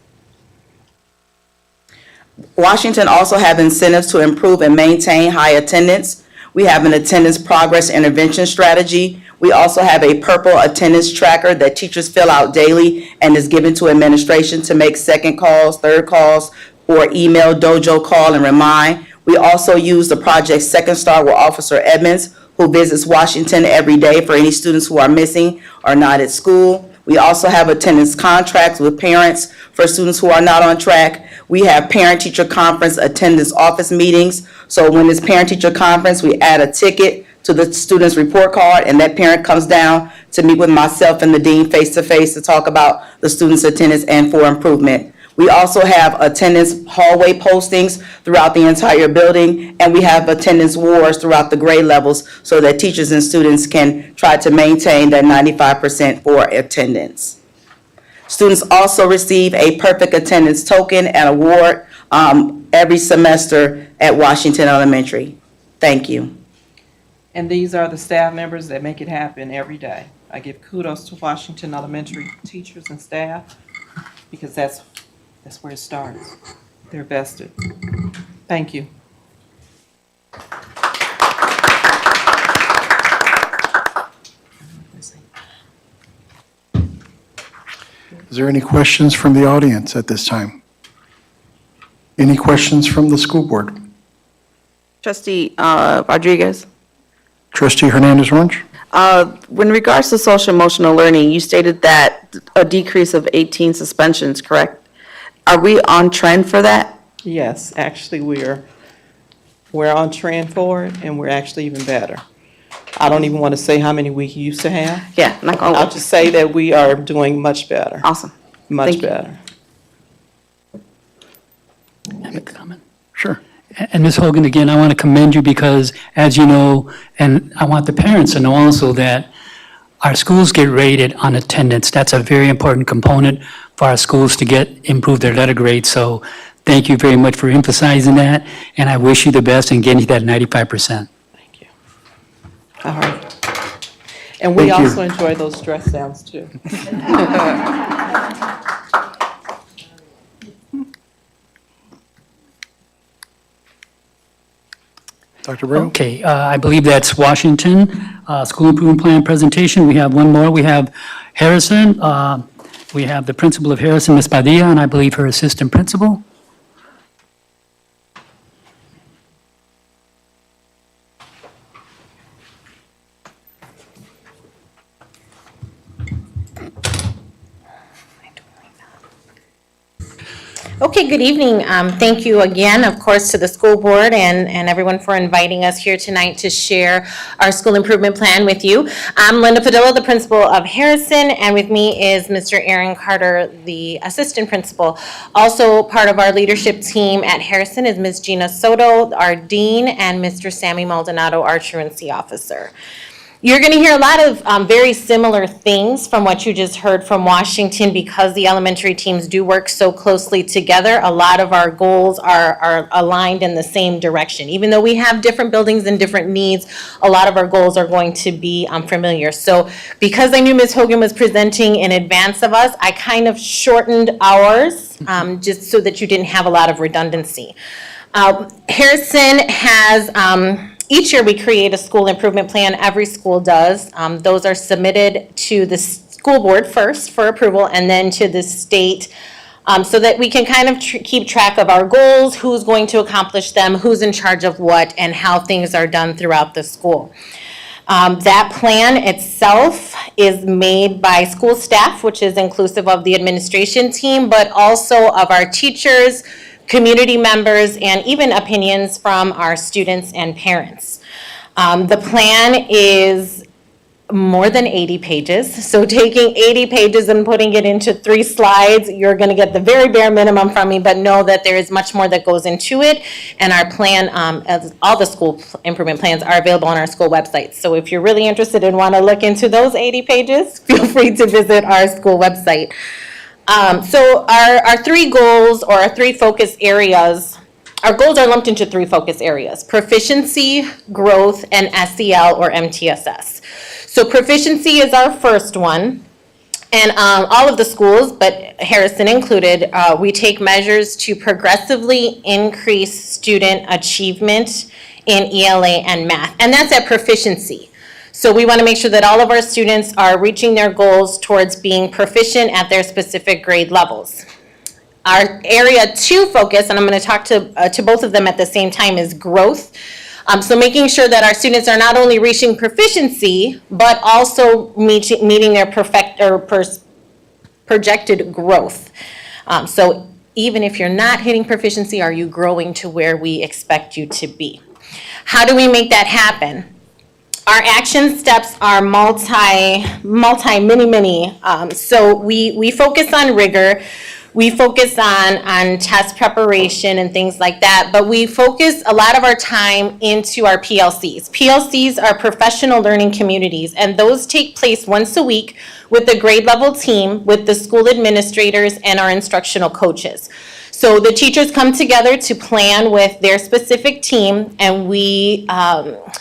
Washington also have incentives to improve and maintain high attendance. We have an attendance progress intervention strategy. We also have a purple attendance tracker that teachers fill out daily and is given to administration to make second calls, third calls, or email, dojo call, and remind. We also use the Project Second Start with Officer Edmonds, who visits Washington every day for any students who are missing or not at school. We also have attendance contracts with parents for students who are not on track. We have parent-teacher conference attendance office meetings. So when it's parent-teacher conference, we add a ticket to the student's report card, and that parent comes down to meet with myself and the dean face-to-face to talk about the student's attendance and for improvement. We also have attendance hallway postings throughout the entire building, and we have attendance wars throughout the grade levels so that teachers and students can try to maintain that 95% for attendance. Students also receive a perfect attendance token and award every semester at Washington Elementary. Thank you. And these are the staff members that make it happen every day. I give kudos to Washington Elementary teachers and staff because that's where it starts. They're vested. Thank you. Is there any questions from the audience at this time? Any questions from the school board? Trustee Rodriguez, Trustee Hernandez-Orange? in regards to social emotional learning, you stated that a decrease of 18 suspensions, correct? Are we on trend for that? Yes, actually, we're on trend for it, and we're actually even better. I don't even want to say how many we used to have. Yeah, not gonna. I'll just say that we are doing much better, Awesome. much Thank you. better. Can I make a comment? Sure. And Ms. Hogan, again, I want to commend you because, as you know, and I want the parents to know also that our schools get rated on attendance. That's a very important component for our schools to improve their letter grade. So thank you very much for emphasizing that, and I wish you the best in getting to that 95%. Thank you. All right. And we Thank you. also enjoy those dress downs too. Dr. Abreu? Okay, I believe that's Washington, school improvement plan presentation. We have one more. We have Harrison. We have the principal of Harrison, Ms. Padilla, and I believe her assistant principal. Okay, good evening. Thank you again, of course, to the school board and everyone for inviting us here tonight to share our school improvement plan with you. I'm Linda Padilla, the principal of Harrison, and with me is Mr. Aaron Carter, the assistant principal. Also part of our leadership team at Harrison is Ms. Gina Soto, our dean, and Mr. Sammy Maldonado, our truancy officer. You're going to hear a lot of very similar things from what you just heard from Washington because the elementary teams do work so closely together. A lot of our goals are aligned in the same direction. Even though we have different buildings and different needs, a lot of our goals are going to be familiar. So because I knew Ms. Hogan was presenting in advance of us, I kind of shortened ours just so that you didn't have a lot of redundancy. Harrison has... Each year we create a school improvement plan. Every school does. Those are submitted to the school board first for approval and then to the state so that we can kind of keep track of our goals, who's going to accomplish them, who's in charge of what, and how things are done throughout the school. That plan itself is made by school staff, which is inclusive of the administration team, but also of our teachers, community members, and even opinions from our students and parents. The plan is more than 80 pages. So taking 80 pages and putting it into 3 slides, you're going to get the very bare minimum from me, but know that there is much more that goes into it. And our plan, as all the school improvement plans are available on our school website. So if you're really interested and want to look into those 80 pages, feel free to visit our school website. So our 3 goals or our 3 focus areas, our goals are lumped into 3 focus areas: proficiency, growth, and SEL or MTSS. So proficiency is our first one. And all of the schools, but Harrison included, we take measures to progressively increase student achievement in ELA and math. And that's at proficiency. So we want to make sure that all of our students are reaching their goals towards being proficient at their specific grade levels. Our area 2 focus, and I'm going to talk to both of them at the same time, is growth. So making sure that our students are not only reaching proficiency, but also meeting their projected growth. So even if you're not hitting proficiency, are you growing to where we expect you to be? How do we make that happen? Our action steps are many. So we focus on rigor. We focus on test preparation and things like that, but we focus a lot of our time into our PLCs. PLCs are professional learning communities, and those take place once a week with the grade level team, with the school administrators, and our instructional coaches. So the teachers come together to plan with their specific team, and we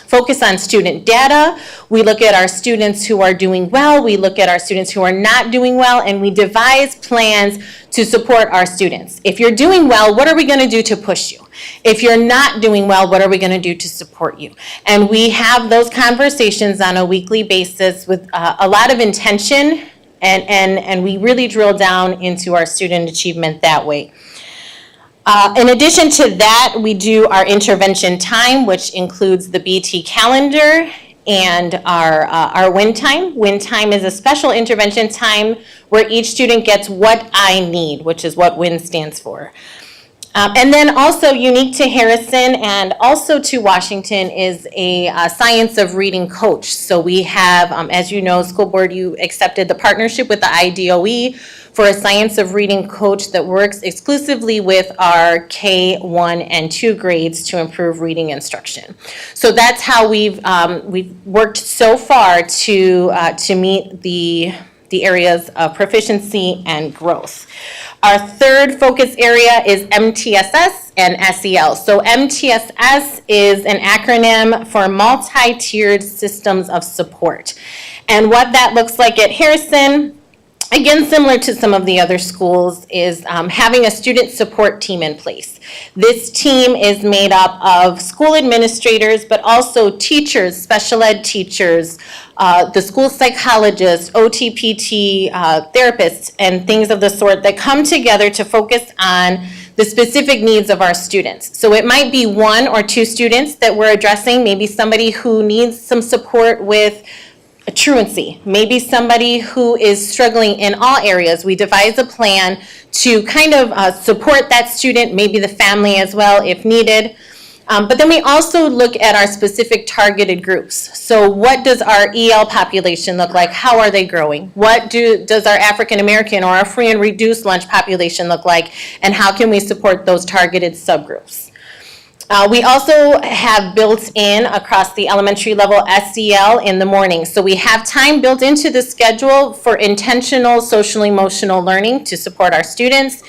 focus on student data. We look at our students who are doing well. We look at our students who are not doing well, and we devise plans to support our students. If you're doing well, what are we going to do to push you? If you're not doing well, what are we going to do to support you? And we have those conversations on a weekly basis with a lot of intention, and we really drill down into our student achievement that way. In addition to that, we do our intervention time, which includes the BT calendar and our win time. Win time is a special intervention time where each student gets what I need, which is what WIN stands for. And then also unique to Harrison and also to Washington is a science of reading coach. So we have, as you know, school board, you accepted the partnership with the IDOE for a science of reading coach that works exclusively with our K1 and 2 grades to improve reading instruction. So that's how we've worked so far to meet the areas of proficiency and growth. Our third focus area is MTSS and SEL. So MTSS is an acronym for Multi-Tiered Systems of Support. And what that looks like at Harrison, again, similar to some of the other schools, is having a student support team in place. This team is made up of school administrators, but also teachers, special ed teachers, the school psychologists, OTPT, therapists, and things of the sort that come together to focus on the specific needs of our students. So it might be 1 or 2 students that we're addressing, maybe somebody who needs some support with truancy, maybe somebody who is struggling in all areas. We devise a plan to kind of support that student, maybe the family as well if needed. But then we also look at our specific targeted groups. So what does our EL population look like? How are they growing? What does our African American or our free and reduced lunch population look like? And how can we support those targeted subgroups? We also have built in across the elementary level SEL in the morning. So we have time built into the schedule for intentional social emotional learning to support our students.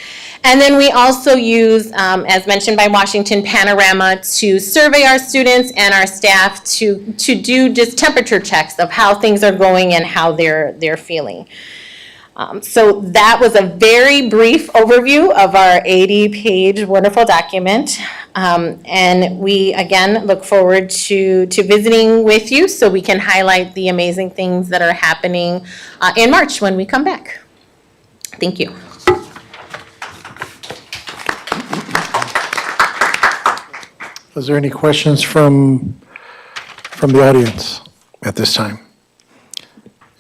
And then we also use, as mentioned by Washington Panorama, to survey our students and our staff to do just temperature checks of how things are going and how they're feeling. So that was a very brief overview of our 80-page wonderful document. And we, again, look forward to visiting with you so we can highlight the amazing things that are happening in March when we come back. Thank you. Is there any questions from the audience at this time?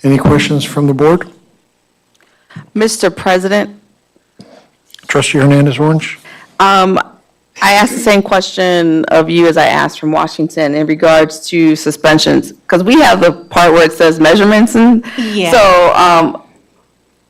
Any questions from the board? Mr. President, Trustee Hernandez-Orange? I asked the same question of you as I asked from Washington in regards to suspensions, because we have the part where it says measurements, and Yeah. so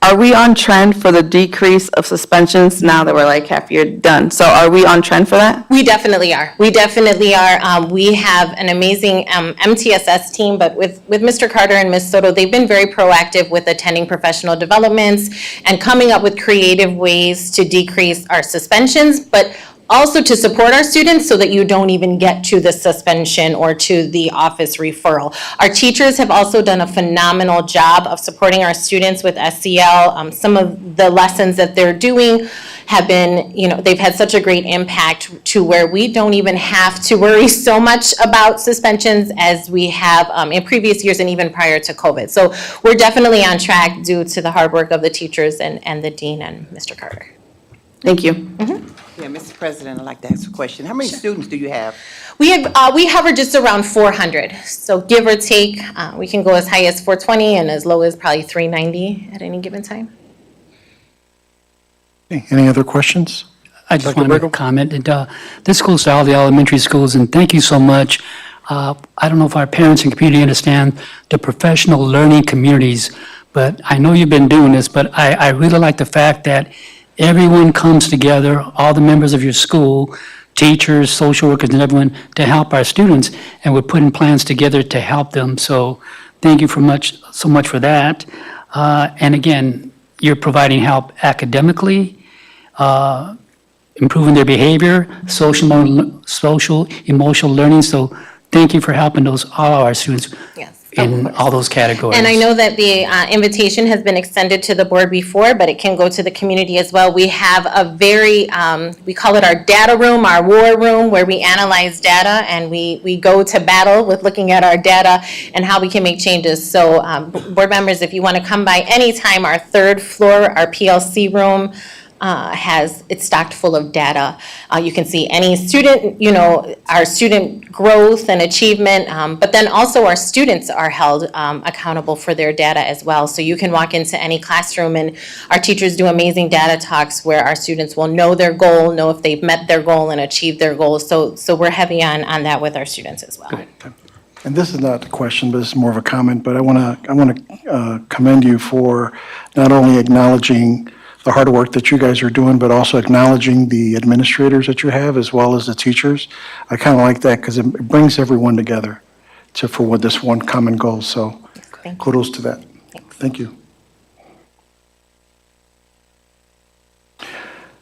are we on trend for the decrease of suspensions now that we're like half year done? So are we on trend for that? We definitely are. We definitely are. We have an amazing MTSS team, but with Mr. Carter and Ms. Soto, they've been very proactive with attending professional developments and coming up with creative ways to decrease our suspensions, but also to support our students so that you don't even get to the suspension or to the office referral. Our teachers have also done a phenomenal job of supporting our students with SEL. Some of the lessons that they're doing have been, they've had such a great impact to where we don't even have to worry so much about suspensions as we have in previous years and even prior to COVID. So we're definitely on track due to the hard work of the teachers and the dean and Mr. Carter. Thank you. Yeah, Mr. President, I'd like to ask a question. How many students do you have? We hover just around 400, so give or take, we can go as high as 420 and as low as probably 390 at any given time. Okay, any other questions? I just Dr. want to make a Bregel? comment. And, this goes to all the elementary schools, and thank you so much. I don't know if our parents and community understand the professional learning communities, but I know you've been doing this, but I really like the fact that everyone comes together, all the members of your school, teachers, social workers, and everyone, to help our students, and we're putting plans together to help them. So thank you so much for that. And again, you're providing help academically, improving their behavior, social, emotional learning. So thank you for helping all our students in all those categories. And I know that the invitation has been extended to the board before, but it can go to the community as well. We have a very, we call it our data room, our war room, where we analyze data and we go to battle with looking at our data and how we can make changes. So board members, if you want to come by anytime, our 3rd floor, our PLC room, it's stocked full of data. You can see any student, our student growth and achievement, but then also our students are held accountable for their data as well. So you can walk into any classroom and our teachers do amazing data talks where our students will know their goal, know if they've met their goal and achieved their goals. So we're heavy on that with our students as well. And this is not a question, but this is more of a comment, but I want to commend you for not only acknowledging the hard work that you guys are doing, but also acknowledging the administrators that you have as well as the teachers. I kind of like that because it brings everyone together for this one common goal. So kudos to that. Thank you.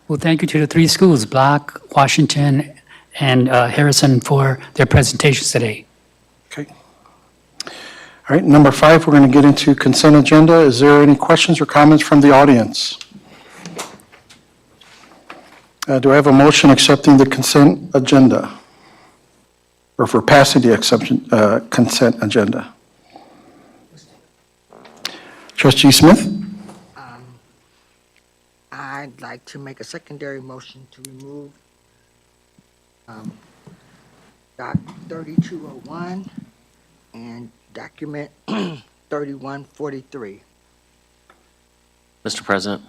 Well, thank you to the 3 schools, Block, Washington, and Harrison, for their presentations today. Okay. All right, number 5, we're going to get into consent agenda. Is there any questions or comments from the audience? Do I have a motion accepting the consent agenda? Or for passing the consent agenda? Trustee Smith? I'd like to make a secondary motion to remove Doc 3201 and document 3143. Mr. President,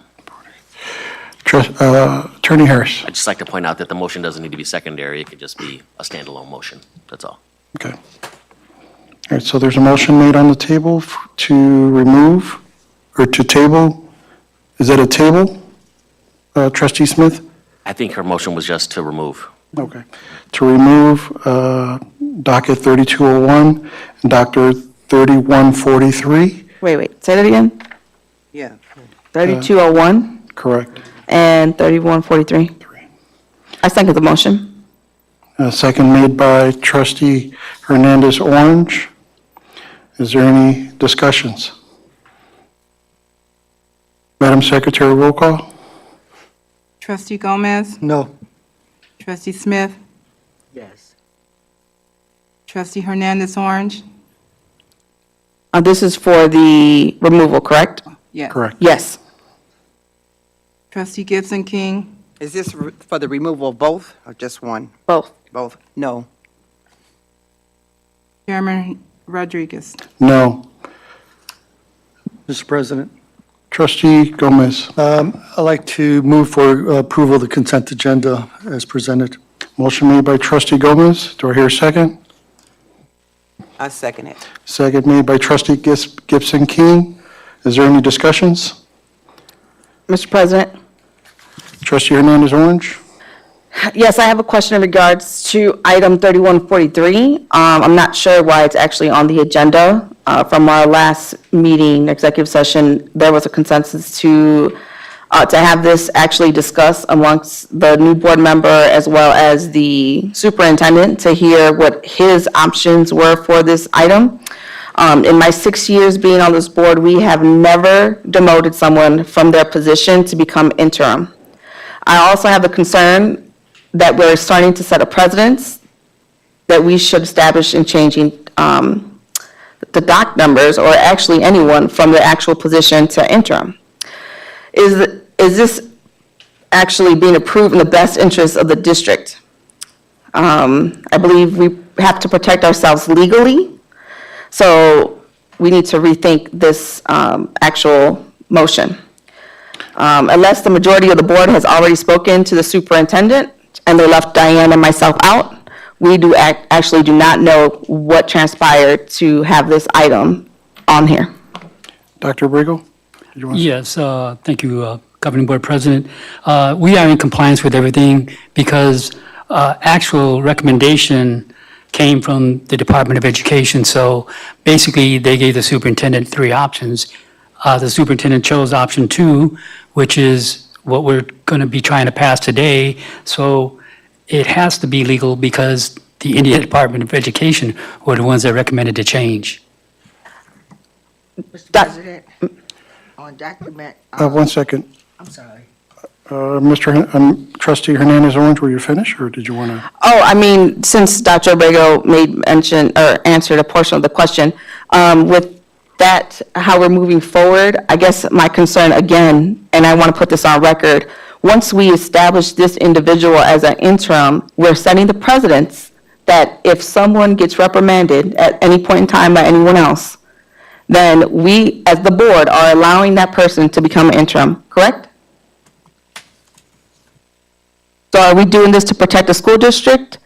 Attorney Harris? I'd just like to point out that the motion doesn't need to be secondary. It could just be a standalone motion. That's all. Okay. All right, so there's a motion made on the table to remove, or to table. Is that a table, Trustee Smith? I think her motion was just to remove. Okay. To remove docket 3201 and Dr. 3143? Wait, say that again? Yeah. 3201 Correct. and 3143? I second the motion. Second made by Trustee Hernandez Orange. Is there any discussions? Madam Secretary, roll call. Trustee Gomez? No. Trustee Smith? Yes. Trustee Hernandez Orange? This is for the removal, correct? Yes. Correct. Yes. Trustee Gibson King? Is this for the removal of both or just one? Both. Both. No. Chairman Rodriguez? No. Mr. President, Trustee Gomez. I'd like to move for approval of the consent agenda as presented. Motion made by Trustee Gomez. Do I hear a second? I second it. Second made by Trustee Gibson King. Is there any discussions? Mr. President? Trustee Hernandez Orange? Yes, I have a question in regards to item 3143. I'm not sure why it's actually on the agenda. From our last meeting, executive session, there was a consensus to have this actually discussed amongst the new board member as well as the superintendent to hear what his options were for this item. In my 6 years being on this board, we have never demoted someone from their position to become interim. I also have the concern that we're starting to set a precedence that we should establish in changing the doc numbers, or actually anyone from their actual position to interim. Is this actually being approved in the best interest of the district? I believe we have to protect ourselves legally, so we need to rethink this actual motion. Unless the majority of the board has already spoken to the superintendent and they left Diane and myself out, we actually do not know what transpired to have this item on here. Dr. Abrego? Did you want to- Yes, thank you, Governing Board President. We are in compliance with everything because actual recommendation came from the Department of Education. So basically, they gave the superintendent 3 options. The superintendent chose option 2, which is what we're going to be trying to pass today. So it has to be legal because the Indiana Department of Education were the ones that recommended the change. Mr. President, on document, 1 second. I'm sorry. Trustee Hernandez Orange, were you finished, or did you want to? Oh, I mean, since Dr. Abrego made mention or answered a portion of the question, with that, how we're moving forward, I guess my concern again, and I want to put this on record, once we establish this individual as an interim, we're setting the precedence that if someone gets reprimanded at any point in time by anyone else, then we, as the board, are allowing that person to become an interim, correct? So are we doing this to protect the school district?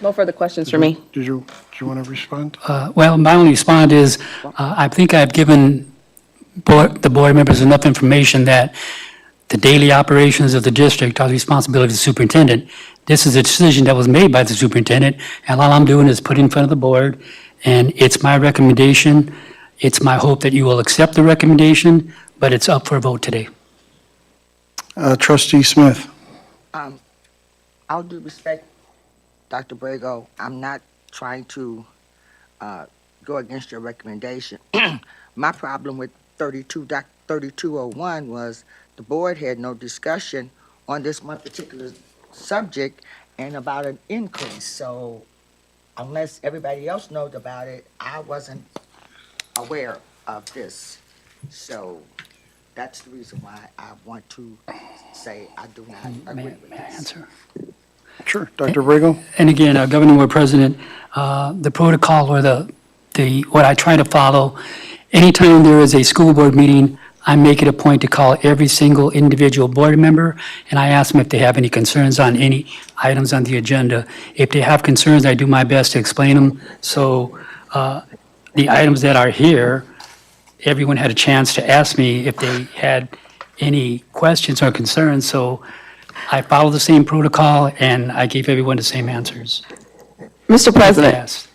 No further questions for me. Do you want to respond? Well, my only response is, I think I've given the board members enough information that the daily operations of the district are the responsibility of the superintendent. This is a decision that was made by the superintendent, and all I'm doing is put it in front of the board, and it's my recommendation. It's my hope that you will accept the recommendation, but it's up for a vote today. Trustee Smith? I'll do respect Dr. Brago, I'm not trying to go against your recommendation. My problem with 3201 was the board had no discussion on this one particular subject and about an increase. So unless everybody else knows about it, I wasn't aware of this. So that's the reason why I want to say I do not agree with May I this. answer? Sure. Dr. Abrego? And again, Governing Board President, the protocol or what I try to follow, anytime there is a school board meeting, I make it a point to call every single individual board member, and I ask them if they have any concerns on any items on the agenda. If they have concerns, I do my best to explain them. So the items that are here, everyone had a chance to ask me if they had any questions or concerns. So I follow the same protocol, and I gave everyone the same answers. Mr. President, Yes.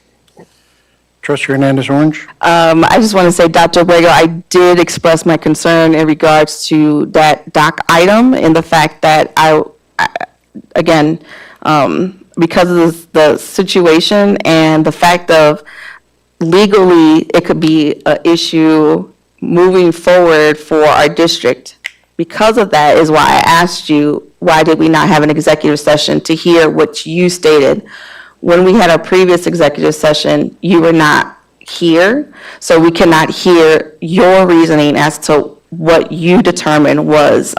Trustee Hernandez Orange? I just want to say, Dr. Abrego, I did express my concern in regards to that doc item and the fact that again, because of the situation and the fact of legally, it could be an issue moving forward for our district. Because of that is why I asked you, why did we not have an executive session to hear what you stated? When we had our previous executive session, you were not here, so we cannot hear your reasoning as to what you determined was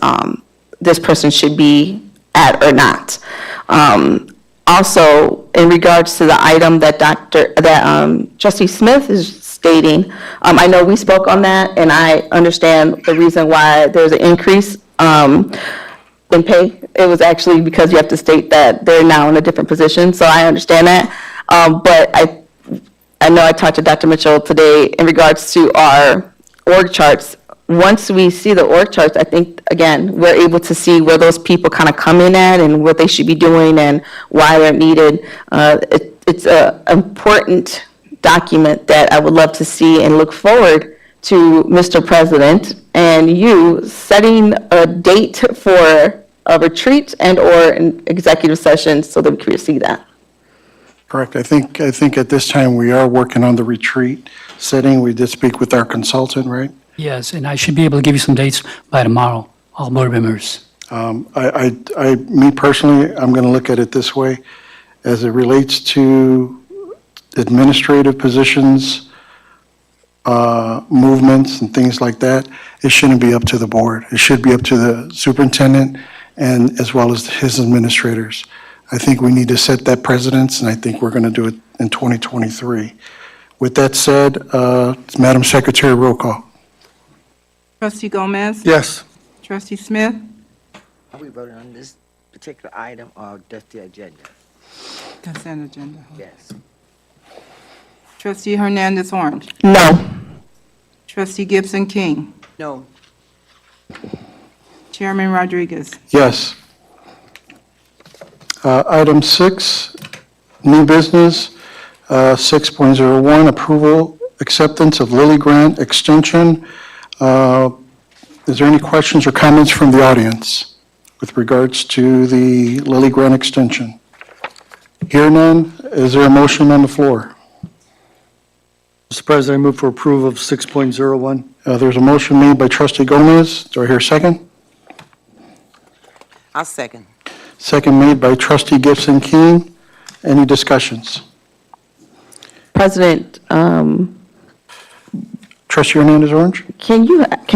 this person should be at or not. Also, in regards to the item that Trustee Smith is stating, I know we spoke on that, and I understand the reason why there's an increase in pay. It was actually because you have to state that they're now in a different position, so I understand that. But I know I talked to Dr. Mitchell today in regards to our org charts. Once we see the org charts, I think, again, we're able to see where those people kind of come in at and what they should be doing and why they're needed. It's an important document that I would love to see and look forward to Mr. President and you setting a date for a retreat and/or an executive session so that we can see that. Correct. I think at this time, we are working on the retreat setting. We did speak with our consultant, right? Yes, and I should be able to give you some dates by tomorrow, all board members. Me personally, I'm going to look at it this way. As it relates to administrative positions, movements and things like that, it shouldn't be up to the board. It should be up to the superintendent and as well as his administrators. I think we need to set that precedence, and I think we're going to do it in 2023. With that said, Madam Secretary, roll call. Trustee Gomez? Yes. Trustee Smith? Are we voting on this particular item or just the agenda? Consent agenda. Yes. Trustee Hernandez Orange? No. Trustee Gibson King? No. Chairman Rodriguez? Yes. Item 6, new business, 6.01, approval, acceptance of Lilly Grant extension. Is there any questions or comments from the audience with regards to the Lilly Grant extension? Hear none, is there a motion on the floor? Mr. President, I move for approval of 6.01. There's a motion made by Trustee Gomez. Do I hear a second? I'll second. Second made by Trustee Gibson King. Any discussions? President, Trustee Hernandez Orange? can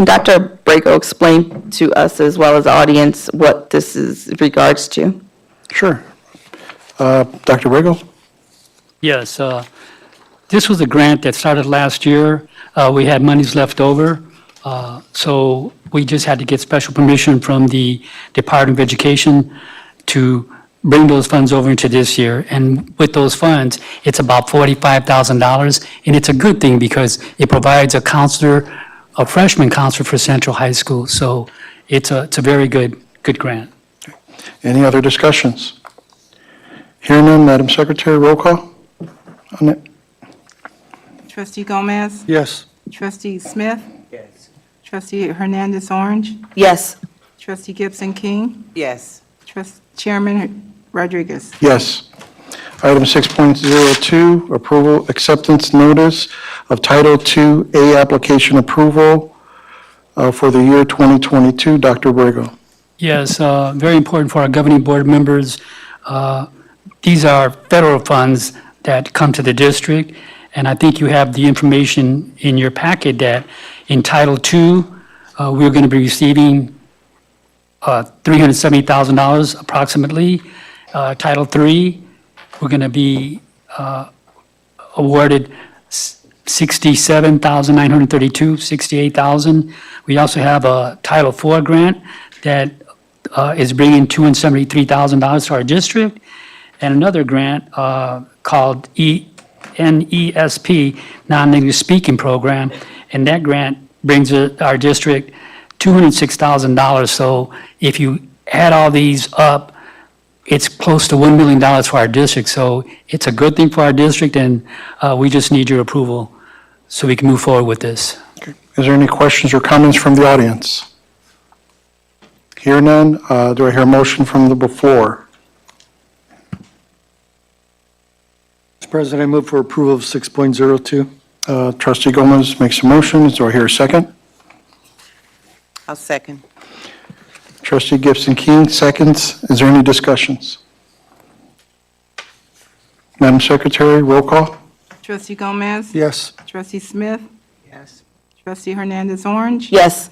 Dr. Brago explain to us as well as the audience what this is in regards to? Sure. Dr. Riggle? Yes, this was a grant that started last year. We had monies left over, so we just had to get special permission from the Department of Education to bring those funds over into this year. And with those funds, it's about $45,000, and it's a good thing because it provides a counselor, a freshman counselor for Central High School. So it's a very good grant. Any other discussions? Hearing none, Madam Secretary, roll call on it. Trustee Gomez? Yes. Trustee Smith? Yes. Trustee Hernandez Orange? Yes. Trustee Gibson King? Yes. Chairman Rodriguez? Yes. Item 6.02, approval, acceptance notice of Title II-A application approval for the year 2022. Dr. Abrego. Yes, very important for our governing board members. These are federal funds that come to the district, and I think you have the information in your packet that in Title II, we're going to be receiving $370,000 approximately. Title III, we're going to be awarded $67,932, $68,000. We also have a Title IV grant that is bringing $273,000 to our district, and another grant called NESP, Non-English Speaking Program, and that grant brings our district $206,000. So if you add all these up, it's close to $1 million for our district. So it's a good thing for our district, and we just need your approval so we can move forward with this. Is there any questions or comments from the audience? Hear none, do I hear a motion from the floor? Mr. President, I move for approval of 6.02. Trustee Gomez makes a motion. Do I hear a second? I'll second. Trustee Gibson King seconds. Is there any discussions? Madam Secretary, roll call. Trustee Gomez? Yes. Trustee Smith? Yes. Trustee Hernandez Orange? Yes.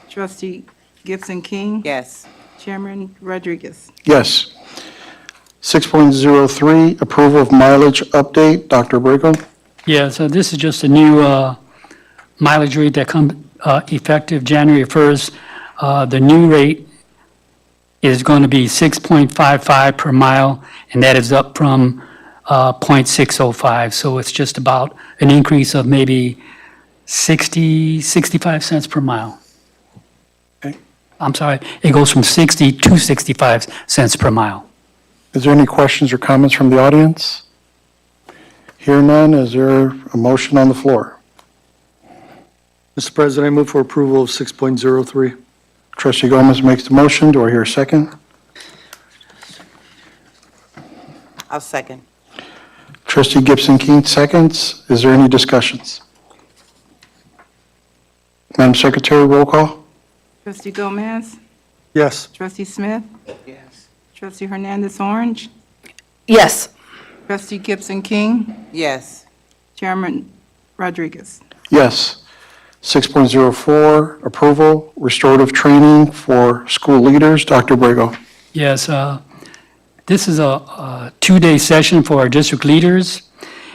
Trustee Gibson King? Yes. Chairman Rodriguez? Yes. 6.03, approval of mileage update. Dr. Abrego. Yeah, so this is just a new mileage rate that comes effective January 1st. The new rate is going to be 6.55 per mile, and that is up from 0.605. So it's just about an increase of maybe 65 cents per mile. Okay. I'm sorry, it goes from 60 to 65 cents per mile. Is there any questions or comments from the audience? Hear none, is there a motion on the floor? Mr. President, I move for approval of 6.03. Trustee Gomez makes the motion. Do I hear a second? I'll second. Trustee Gibson King seconds. Is there any discussions? Madam Secretary, roll call. Trustee Gomez? Yes. Trustee Smith? Yes. Trustee Hernandez Orange? Yes. Trustee Gibson King? Yes. Chairman Rodriguez? Yes. 6.04, approval, restorative training for school leaders. Dr. Abrego. Yes, this is a two-day session for our district leaders.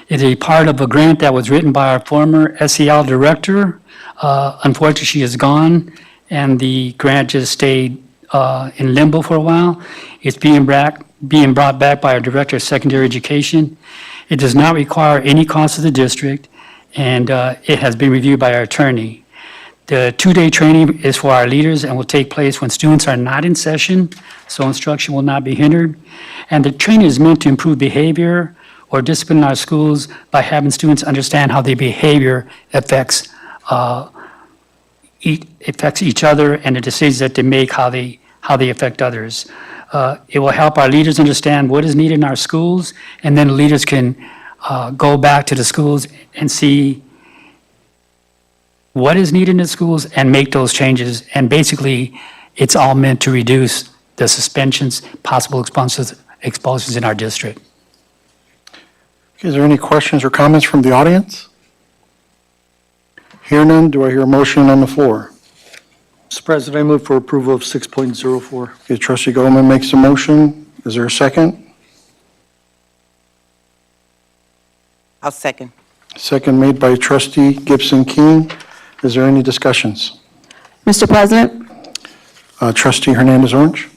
It's a part of a grant that was written by our former SEL director. Unfortunately, she is gone, and the grant just stayed in limbo for a while. It's being brought back by our Director of Secondary Education. It does not require any cost to the district, and it has been reviewed by our attorney. The two-day training is for our leaders and will take place when students are not in session, so instruction will not be hindered. And the training is meant to improve behavior or discipline in our schools by having students understand how their behavior affects each other and the decisions that they make, how they affect others. It will help our leaders understand what is needed in our schools, and then leaders can go back to the schools and see what is needed in the schools and make those changes. And basically, it's all meant to reduce the suspensions, possible expulsions in our district. Is there any questions or comments from the audience? Hear none, do I hear a motion on the floor? Mr. President, I move for approval of 6.04. Okay, Trustee Goldman makes a motion. Is there a second? I'll second. Second made by Trustee Gibson King. Is there any discussions? Mr. President? Trustee Hernandez Orange?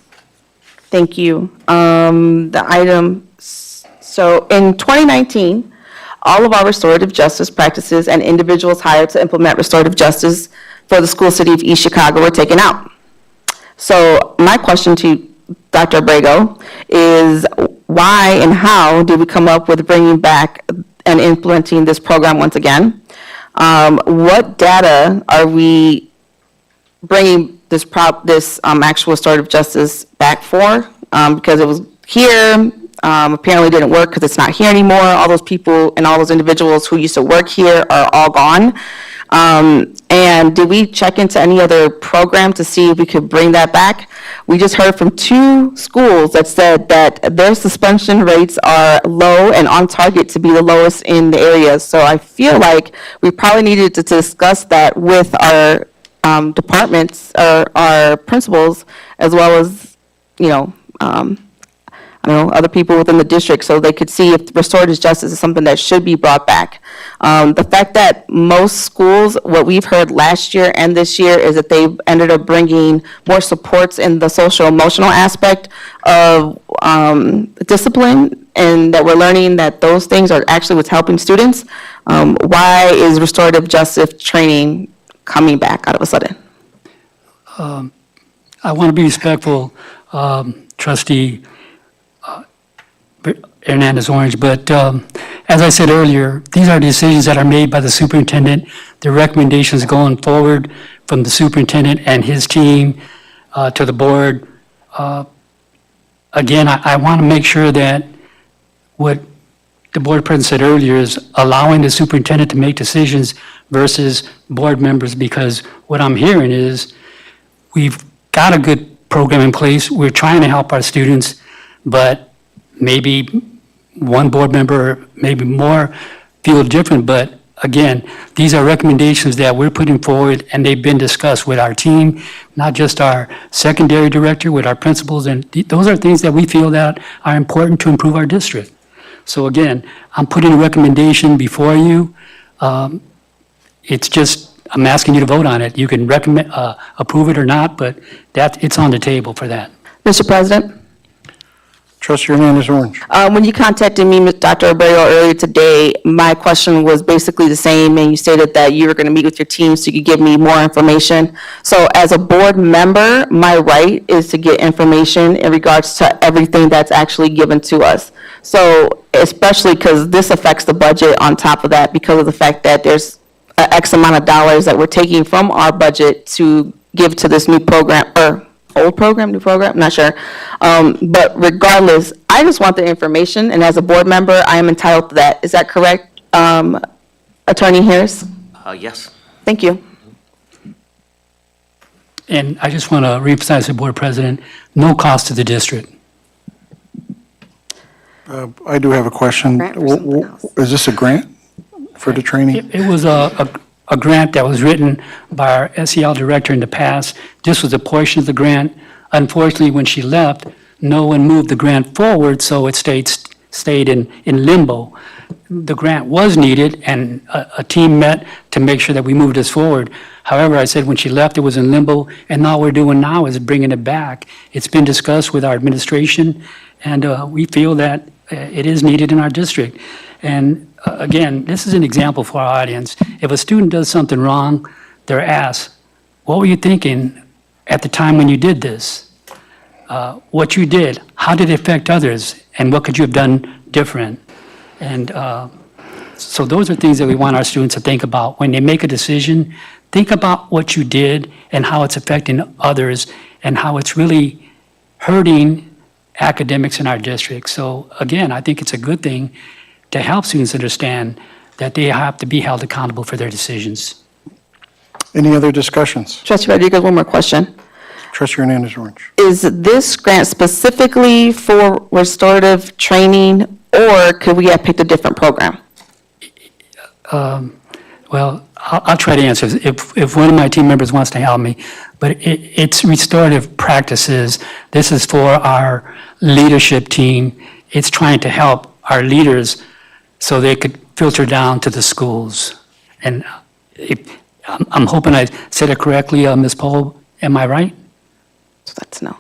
Thank you. The item, so in 2019, all of our restorative justice practices and individuals hired to implement restorative justice for the school city of East Chicago were taken out. So my question to Dr. Abrego is why and how did we come up with bringing back and implementing this program once again? What data are we bringing this actual restorative justice back for? Because it was here, apparently didn't work because it's not here anymore. All those people and all those individuals who used to work here are all gone. And did we check into any other program to see if we could bring that back? We just heard from 2 schools that said that their suspension rates are low and on target to be the lowest in the area. So I feel like we probably needed to discuss that with our departments, or our principals, as well as, I don't know, other people within the district, so they could see if restorative justice is something that should be brought back. The fact that most schools, what we've heard last year and this year, is that they've ended up bringing more supports in the social emotional aspect of discipline, and that we're learning that those things are actually what's helping students. Why is restorative justice training coming back out of a sudden? I want to be respectful, trustee Hernandez Orange, but as I said earlier, these are decisions that are made by the superintendent. The recommendations going forward from the superintendent and his team to the board. Again, I want to make sure that what the board president said earlier is allowing the superintendent to make decisions versus board members, because what I'm hearing is we've got a good program in place. We're trying to help our students, but maybe one board member, maybe more, feel different. But again, these are recommendations that we're putting forward, and they've been discussed with our team, not just our secondary director, with our principals, and those are things that we feel that are important to improve our district. So again, I'm putting a recommendation before you. It's just, I'm asking you to vote on it. You can recommend, approve it or not, but it's on the table for that. Mr. President? Trustee Hernandez Orange. When you contacted me, Dr. Abreu, earlier today, my question was basically the same, and you stated that you were going to meet with your team so you could give me more information. So as a board member, my right is to get information in regards to everything that's actually given to us. So especially because this affects the budget on top of that, because of the fact that there's an X amount of dollars that we're taking from our budget to give to this new program, or old program, new program, not sure. But regardless, I just want the information, and as a board member, I am entitled to that. Is that correct, Attorney Harris? Yes. Thank you. And I just want to reemphasize the board president, no cost to the district. I do have a question. Grant for someone else. Is this a grant for the training? It was a grant that was written by our SEL director in the past. This was a portion of the grant. Unfortunately, when she left, no one moved the grant forward, so it stayed in limbo. The grant was needed, and a team met to make sure that we moved this forward. However, I said when she left, it was in limbo, and all we're doing now is bringing it back. It's been discussed with our administration, and we feel that it is needed in our district. And again, this is an example for our audience. If a student does something wrong, they're asked, what were you thinking at the time when you did this? What you did, how did it affect others, and what could you have done different? And so those are things that we want our students to think about. When they make a decision, think about what you did and how it's affecting others and how it's really hurting academics in our district. So again, I think it's a good thing to help students understand that they have to be held accountable for their decisions. Any other discussions? Trustee Rodriguez, one more question. Trustee Hernandez Orange. Is this grant specifically for restorative training, or could we have picked a different program? Well, I'll try to answer if one of my team members wants to help me. But it's restorative practices. This is for our leadership team. It's trying to help our leaders so they could filter down to the schools. And I'm hoping I said it correctly, Ms. Pohl. Am I right? So that's no.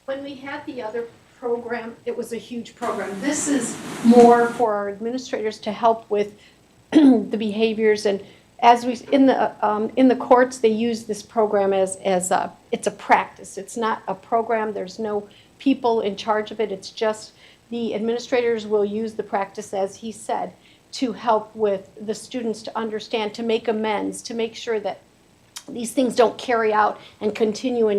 When we had the other program, it was a huge program. This is more for our administrators to help with the behaviors, and as we in the courts, they use this program as it's a practice. It's not a program. There's no people in charge of it. It's just the administrators will use the practice, as he said, to help with the students to understand, to make amends, to make sure that these things don't carry out and continue.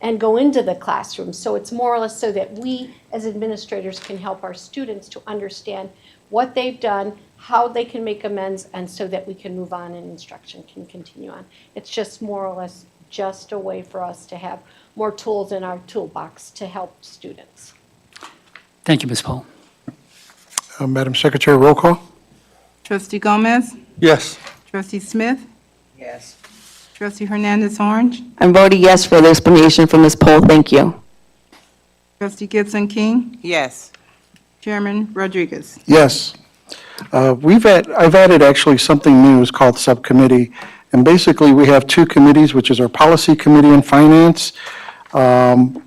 and go into the classroom. So it's more or less so that we, as administrators, can help our students to understand what they've done, how they can make amends, and so that we can move on and instruction can continue on. It's just more or less just a way for us to have more tools in our toolbox to help students. Thank you, Ms. Paul. Madam Secretary, roll call? Trustee Gomez? Yes. Trustee Smith? Yes. Trustee Hernandez Orange? I'm voting yes for the explanation from Ms. Pohl. Thank you. Trustee Gibson King? Yes. Chairman Rodriguez? Yes. I've added actually something new, it's called subcommittee. And basically, we have two committees, which is our Policy Committee and Finance,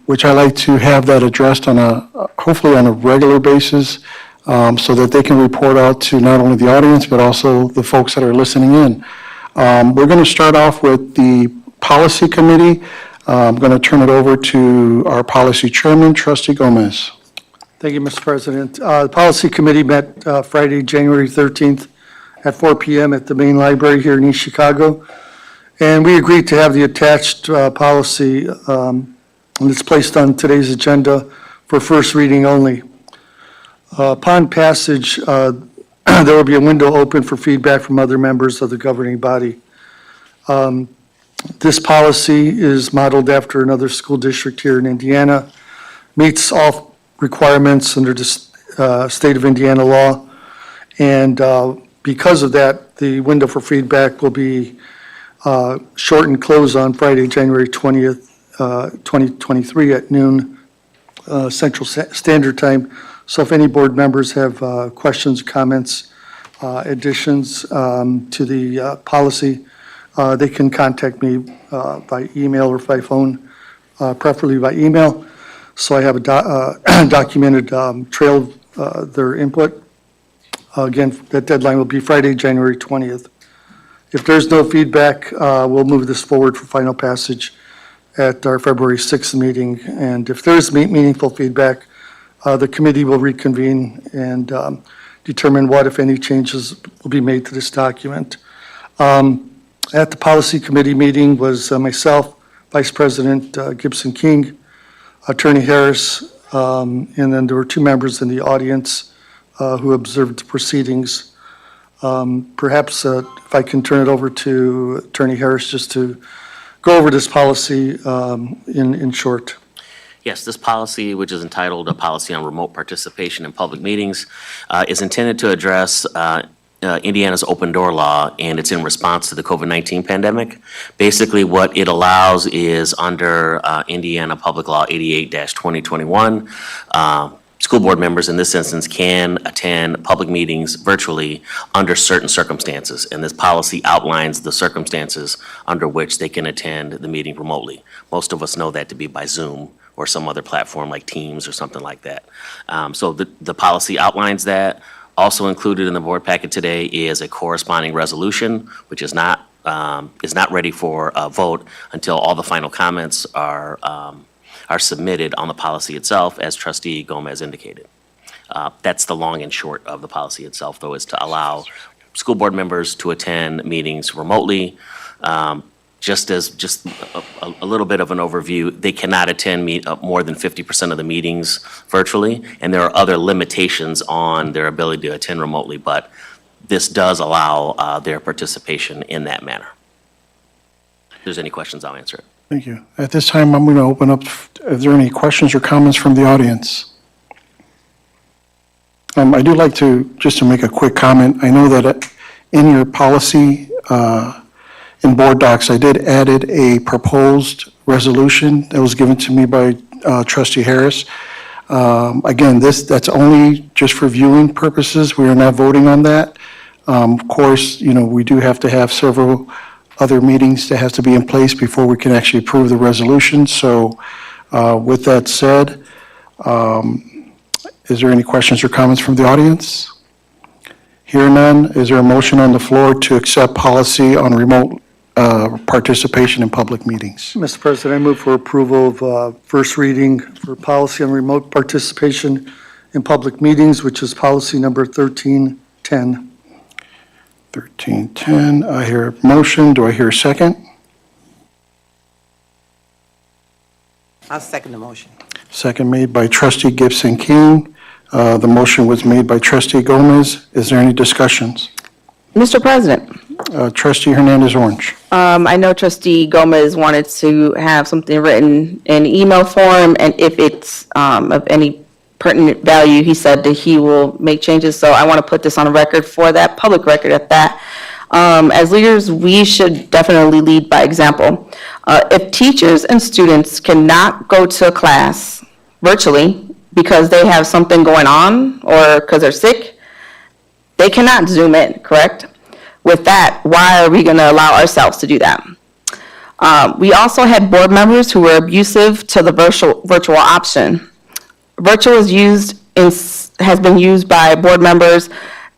which I like to have that addressed hopefully on a regular basis, so that they can report out to not only the audience, but also the folks that are listening in. We're going to start off with the Policy Committee. I'm going to turn it over to our Policy Chairman, Trustee Gomez. Thank you, Mr. President. The Policy Committee met Friday, January 13th at 4 p.m. at the main library here in East Chicago. And we agreed to have the attached policy, and it's placed on today's agenda for first reading only. Upon passage, there will be a window open for feedback from other members of the governing body. This policy is modeled after another school district here in Indiana, meets all requirements under the state of Indiana law, and because of that, the window for feedback will be short and close on Friday, January 20th, 2023 at noon Central Standard Time. So if any board members have questions, comments, additions to the policy, they can contact me by email or by phone, preferably by email. So I have a documented trail of their input. Again, that deadline will be Friday, January 20th. If there's no feedback, we'll move this forward for final passage at our February 6th meeting. And if there's meaningful feedback, the committee will reconvene and determine what, if any, changes will be made to this document. At the Policy Committee meeting was myself, Vice President Gibson King, Attorney Harris, and then there were two members in the audience who observed the proceedings. Perhaps if I can turn it over to Attorney Harris just to go over this policy in short. Yes, this policy, which is entitled A Policy on Remote Participation in Public Meetings, is intended to address Indiana's open door law, and it's in response to the COVID-19 pandemic. Basically, what it allows is under Indiana Public Law 88-2021, school board members in this instance can attend public meetings virtually under certain circumstances, and this policy outlines the circumstances under which they can attend the meeting remotely. Most of us know that to be by Zoom or some other platform like Teams or something like that. So the policy outlines that. Also included in the board packet today is a corresponding resolution, which is not ready for a vote until all the final comments are submitted on the policy itself, as Trustee Gomez indicated. That's the long and short of the policy itself, though, is to allow school board members to attend meetings remotely. Just a little bit of an overview, they cannot attend more than 50% of the meetings virtually, and there are other limitations on their ability to attend remotely, but this does allow their participation in that manner. If there's any questions, I'll answer it. Thank you. At this time, I'm going to open up, if there are any questions or comments from the audience. I do like just to make a quick comment. I know that in your policy, in board docs, I did added a proposed resolution that was given to me by Trustee Harris. Again, that's only just for viewing purposes. We are not voting on that. Of course, we do have to have several other meetings that have to be in place before we can actually approve the resolution. So with that said, is there any questions or comments from the audience? Hear none, is there a motion on the floor to accept policy on remote participation in public meetings? Mr. President, I move for approval of first reading for policy on remote participation in public meetings, which is policy number 1310. 1310, I hear a motion. Do I hear a second? I'll second the motion. Second made by trustee Gibson King. The motion was made by trustee Gomez. Is there any discussions? Mr. President, Trustee Hernandez Orange. I know trustee Gomez wanted to have something written in email form, and if it's of any pertinent value, he said that he will make changes. So I want to put this on a record for that, public record at that. As leaders, we should definitely lead by example. If teachers and students cannot go to a class virtually because they have something going on or because they're sick, they cannot Zoom in, correct? With that, why are we going to allow ourselves to do that? We also had board members who were abusive to the virtual option. Virtual has been used by board members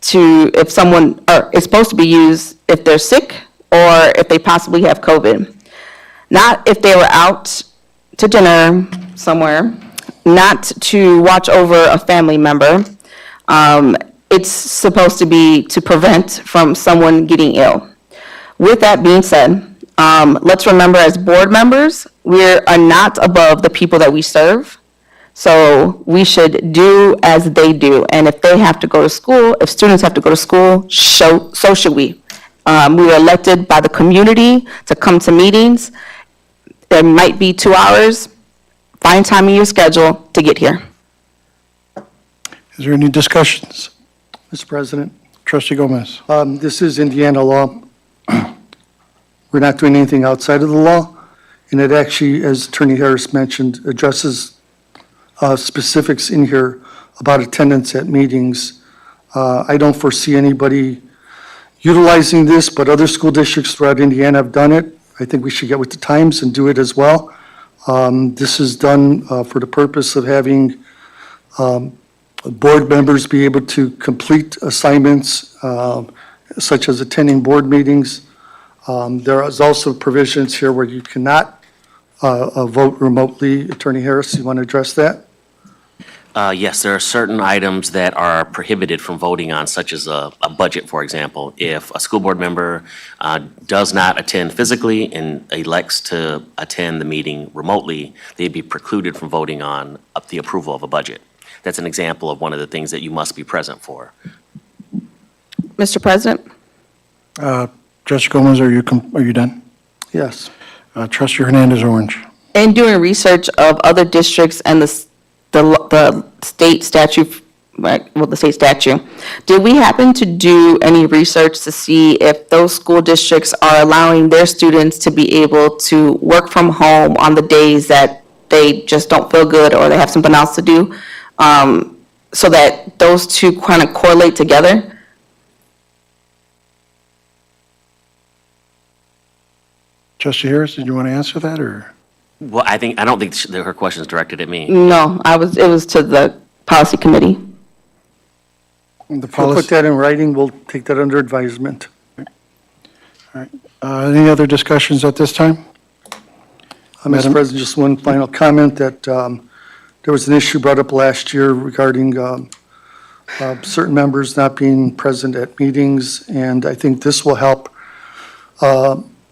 to, if someone, or it's supposed to be used if they're sick or if they possibly have COVID. Not if they were out to dinner somewhere, not to watch over a family member. It's supposed to be to prevent from someone getting ill. With that being said, let's remember as board members, we are not above the people that we serve. So we should do as they do. And if they have to go to school, if students have to go to school, so should we. We were elected by the community to come to meetings. There might be 2 hours. Find time in your schedule to get here. Is there any discussions? Mr. President, Trustee Gomez. this is Indiana law. We're not doing anything outside of the law, and it actually, as Attorney Harris mentioned, addresses specifics in here about attendance at meetings. I don't foresee anybody utilizing this, but other school districts throughout Indiana have done it. I think we should get with the times and do it as well. This is done for the purpose of having board members be able to complete assignments, such as attending board meetings. There is also provisions here where you cannot vote remotely. Attorney Harris, you want to address that? Yes, there are certain items that are prohibited from voting on, such as a budget, for example. If a school board member does not attend physically and elects to attend the meeting remotely, they'd be precluded from voting on the approval of a budget. That's an example of one of the things that you must be present for. Mr. President? Trustee Gomez, are you done? Yes. Trustee Hernandez Orange. In doing research of other districts and the state statute, the state statute, did we happen to do any research to see if those school districts are allowing their students to be able to work from home on the days that they just don't feel good or they have something else to do, so that those two kind of correlate together? Trustee Harris, did you want to answer that, or? Well, I don't think her question is directed at me. No, it was to the policy committee. The We'll put that in writing. We'll take that under advisement. Any other discussions at this time? Mr. Madam- President, just one final comment that there was an issue brought up last year regarding certain members not being present at meetings, and I think this will help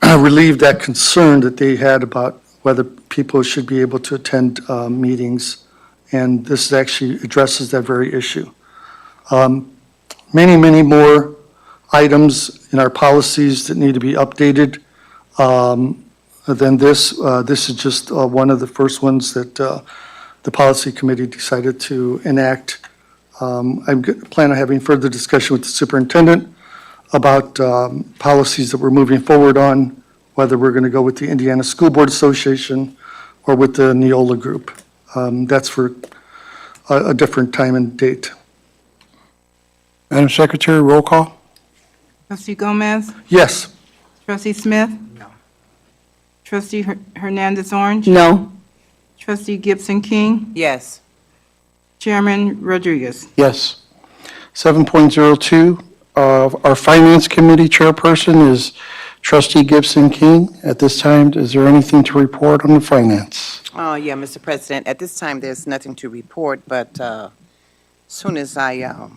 relieve that concern that they had about whether people should be able to attend meetings, and this actually addresses that very issue. Many, many more items in our policies that need to be updated than this. This is just one of the first ones that the policy committee decided to enact. I plan on having further discussion with the superintendent about policies that we're moving forward on, whether we're going to go with the Indiana School Board Association or with the Neola Group. That's for a different time and date. Madam Secretary, roll call? Trustee Gomez? Yes. Trustee Smith? No. Trustee Hernandez Orange? No. Trustee Gibson King? Yes. Chairman Rodriguez? Yes. 7.02, our Finance Committee Chairperson is Trustee Gibson King. At this time, is there anything to report on the finance? Yeah, Mr. President, at this time, there's nothing to report, but soon as I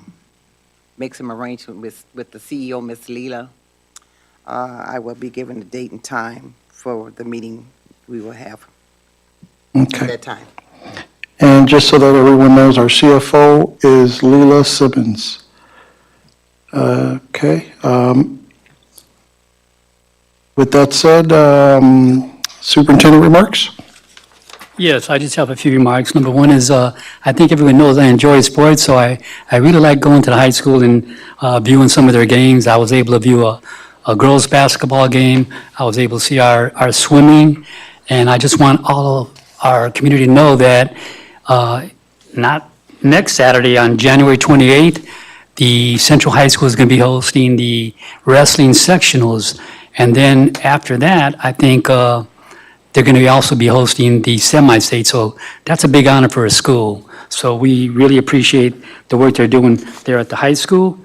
make some arrangement with the CEO, Ms. Leela, I will be given a date and time for the meeting we will have. at Okay. that time. And just so that everyone knows, our CFO is Leela Simmons. Okay. With that said, superintendent remarks? Yes, I just have a few remarks. Number one is, I think everyone knows I enjoy sports, so I really like going to the high school and viewing some of their games. I was able to view a girls' basketball game. I was able to see our swimming, and I just want all of our community to know that not next Saturday, on January 28th, the Central High School is going to be hosting the wrestling sectionals. And then after that, I think they're going to also be hosting the semi-state. So that's a big honor for a school. So we really appreciate the work they're doing there at the high school.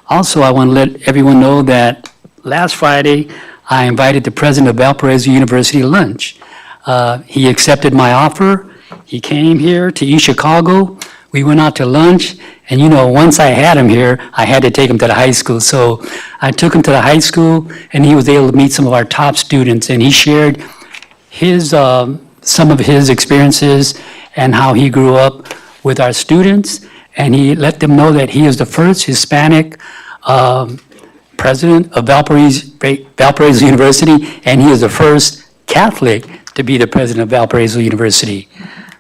Also, I want to let everyone know that last Friday, I invited the president of Valparaiso University to lunch. He accepted my offer. He came here to East Chicago. We went out to lunch, and once I had him here, I had to take him to the high school. So I took him to the high school, and he was able to meet some of our top students, and he shared some of his experiences and how he grew up with our students, and he let them know that he is the first Hispanic president of Valparaiso University, and he is the first Catholic to be the president of Valparaiso University.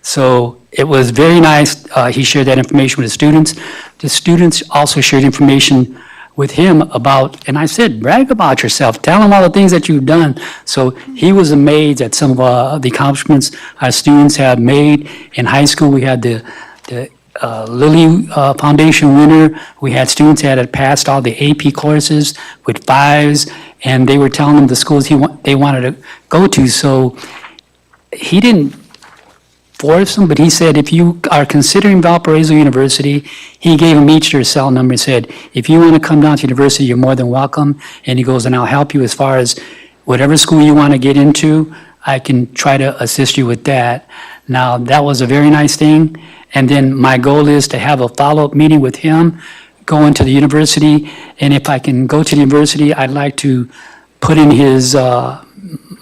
So it was very nice. He shared that information with the students. The students also shared information with him about, and I said, brag about yourself. Tell him all the things that you've done. So he was amazed at some of the accomplishments our students have made. In high school, we had the Lilly Foundation winner. We had students that had passed all the AP courses with 5s, and they were telling them the schools they wanted to go to. So he didn't force them, but he said, if you are considering Valparaiso University, he gave them each their cell number and said, if you want to come down to university, you're more than welcome. And he goes, and I'll help you as far as whatever school you want to get into, I can try to assist you with that. Now, that was a very nice thing. And then my goal is to have a follow-up meeting with him, go into the university, and if I can go to the university, I'd like to put in his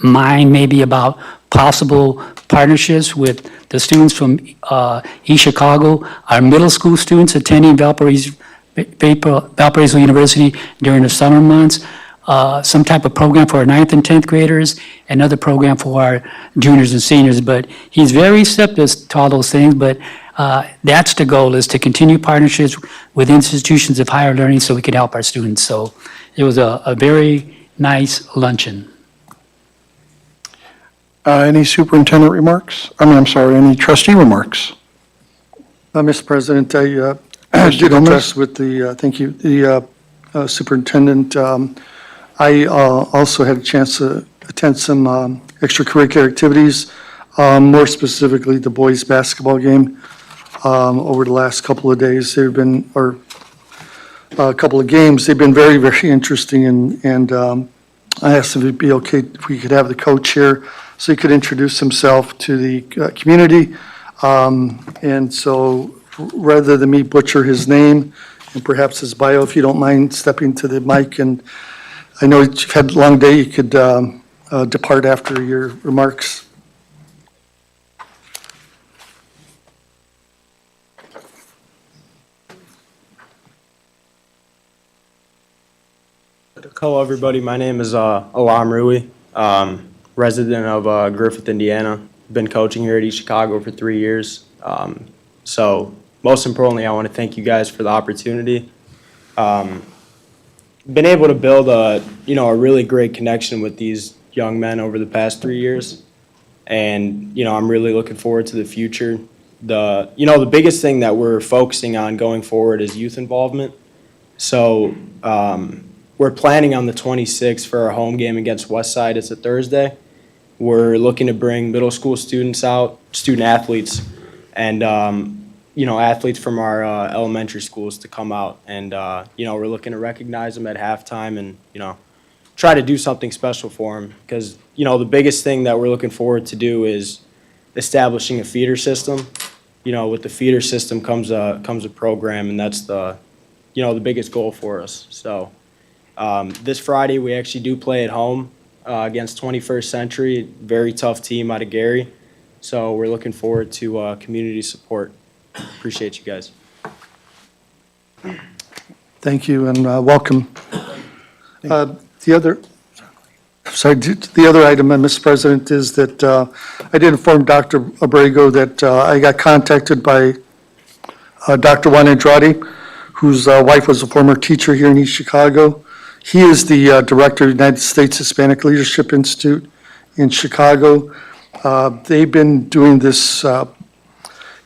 mind maybe about possible partnerships with the students from East Chicago, our middle school students attending Valparaiso University during the summer months, some type of program for our 9th and 10th graders, another program for our juniors and seniors. But he's very receptive to all those things, but that's the goal, is to continue partnerships with institutions of higher learning so we can help our students. So it was a very nice luncheon. Any superintendent remarks? I'm sorry, any trustee remarks? Mr. President, I Trustee did Gomez? address with thank you, the superintendent. I also had a chance to attend some extracurricular activities, more specifically the boys' basketball game over the last couple of days. There have been, or a couple of games, they've been very, very interesting, and I asked if it'd be okay if we could have the coach here so he could introduce himself to the community. And so rather than me butcher his name and perhaps his bio, if you don't mind stepping to the mic, and I know you've had a long day, you could depart after your remarks. Hello, everybody. My name is Alam Rui, resident of Griffith, Indiana. Been coaching here at East Chicago for 3 years. So most importantly, I want to thank you guys for the opportunity. Been able to build a really great connection with these young men over the past 3 years, and I'm really looking forward to the future. The biggest thing that we're focusing on going forward is youth involvement. So we're planning on the 26th for our home game against Westside. It's a Thursday. We're looking to bring middle school students out, student athletes, and athletes from our elementary schools to come out. And we're looking to recognize them at halftime and try to do something special for them, because the biggest thing that we're looking forward to do is establishing a feeder system. With the feeder system comes a program, and that's the biggest goal for us. So this Friday we actually do play at home against 21st Century, very tough team out of Gary. So we're looking forward to community support. Appreciate you guys. Thank you and welcome. The other item, Mr. President, is that I did inform Dr. Abrego that I got contacted by Dr. Juan Andrade, whose wife was a former teacher here in East Chicago. He is the director of the United States Hispanic Leadership Institute in Chicago. They've been doing this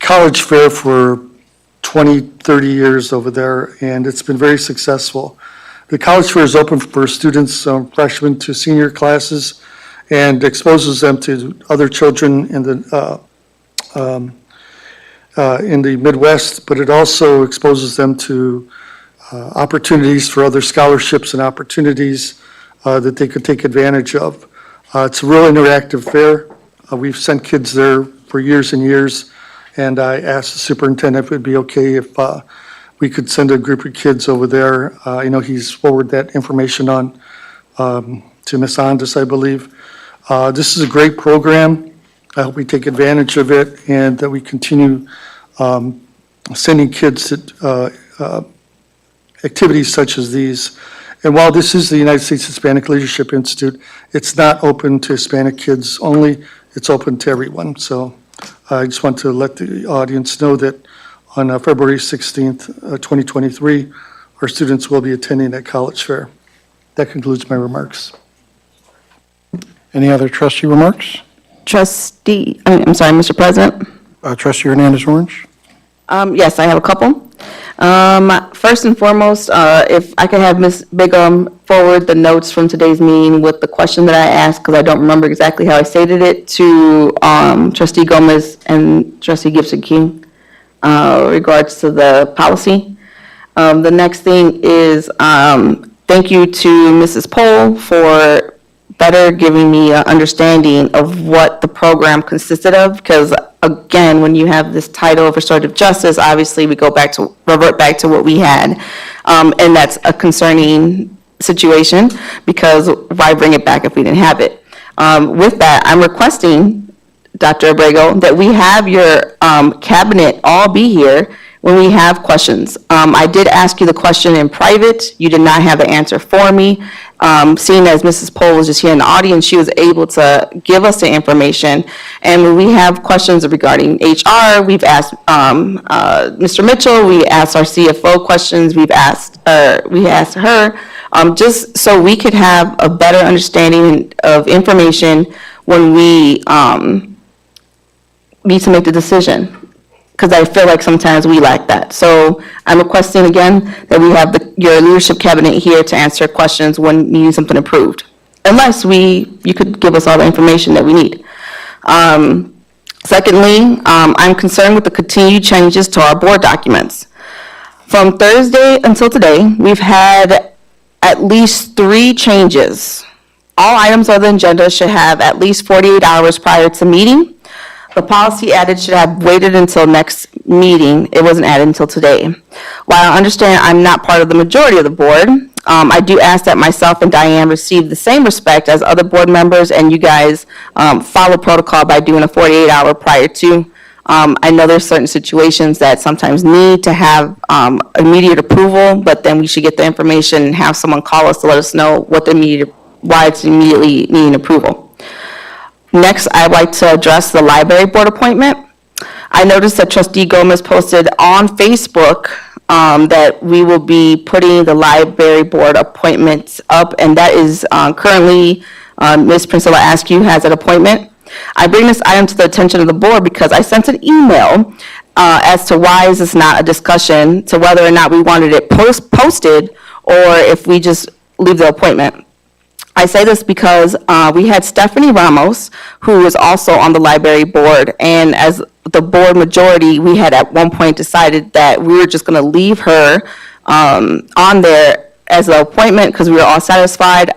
college fair for 20, 30 years over there, and it's been very successful. The college fair is open for students, freshmen to senior classes, and exposes them to other children in the Midwest, but it also exposes them to opportunities for other scholarships and opportunities that they could take advantage of. It's a real interactive fair. We've sent kids there for years and years, and I asked the superintendent if it would be okay if we could send a group of kids over there. I know he's forwarded that information on to Ms. Andis, I believe. This is a great program. I hope we take advantage of it and that we continue sending kids to activities such as these. And while this is the United States Hispanic Leadership Institute, it's not open to Hispanic kids only. It's open to everyone. So I just want to let the audience know that on February 16th, 2023, our students will be attending that college fair. That concludes my remarks. Any other trustee remarks? I'm sorry, Mr. President. Trustee Hernandez-Orange? Yes, I have a couple. First and foremost, if I could have Ms. Bigum forward the notes from today's meeting with the question that I asked, because I don't remember exactly how I stated it, to Trustee Gomez and Trustee Gibson King regards to the policy. The next thing is thank you to Mrs. Pohl for better giving me an understanding of what the program consisted of, because again, when you have this title of restorative justice, obviously we revert back to what we had. And that's a concerning situation, because why bring it back if we didn't have it? With that, I'm requesting, Dr. Abrego, that we have your cabinet all be here when we have questions. I did ask you the question in private. You did not have an answer for me. Seeing as Mrs. Pohl was just here in the audience, she was able to give us the information. And when we have questions regarding HR, we've asked Mr. Mitchell, we asked our CFO questions, we asked her, just so we could have a better understanding of information when we need to make the decision, because I feel like sometimes we lack that. So I'm requesting again that we have your leadership cabinet here to answer questions when you need something approved, unless you could give us all the information that we need. Secondly, I'm concerned with the continued changes to our board documents. From Thursday until today, we've had at least 3 changes. All items on the agenda should have at least 48 hours prior to meeting. The policy added should have waited until next meeting. It wasn't added until today. While I understand I'm not part of the majority of the board, I do ask that myself and Diane receive the same respect as other board members, and you guys follow protocol by doing a 48-hour prior to. I know there's certain situations that sometimes need to have immediate approval, but then we should get the information and have someone call us to let us know why it's immediately needing approval. Next, I'd like to address the library board appointment. I noticed that Trustee Gomez posted on Facebook that we will be putting the library board appointments up, and that is currently Ms. Priscilla Askew has an appointment. I bring this item to the attention of the board because I sent an email as to why is this not a discussion to whether or not we wanted it posted or if we just leave the appointment. I say this because we had Stephanie Ramos, who is also on the library board, and as the board majority, we had at one point decided that we were just going to leave her on there as an appointment because we were all satisfied.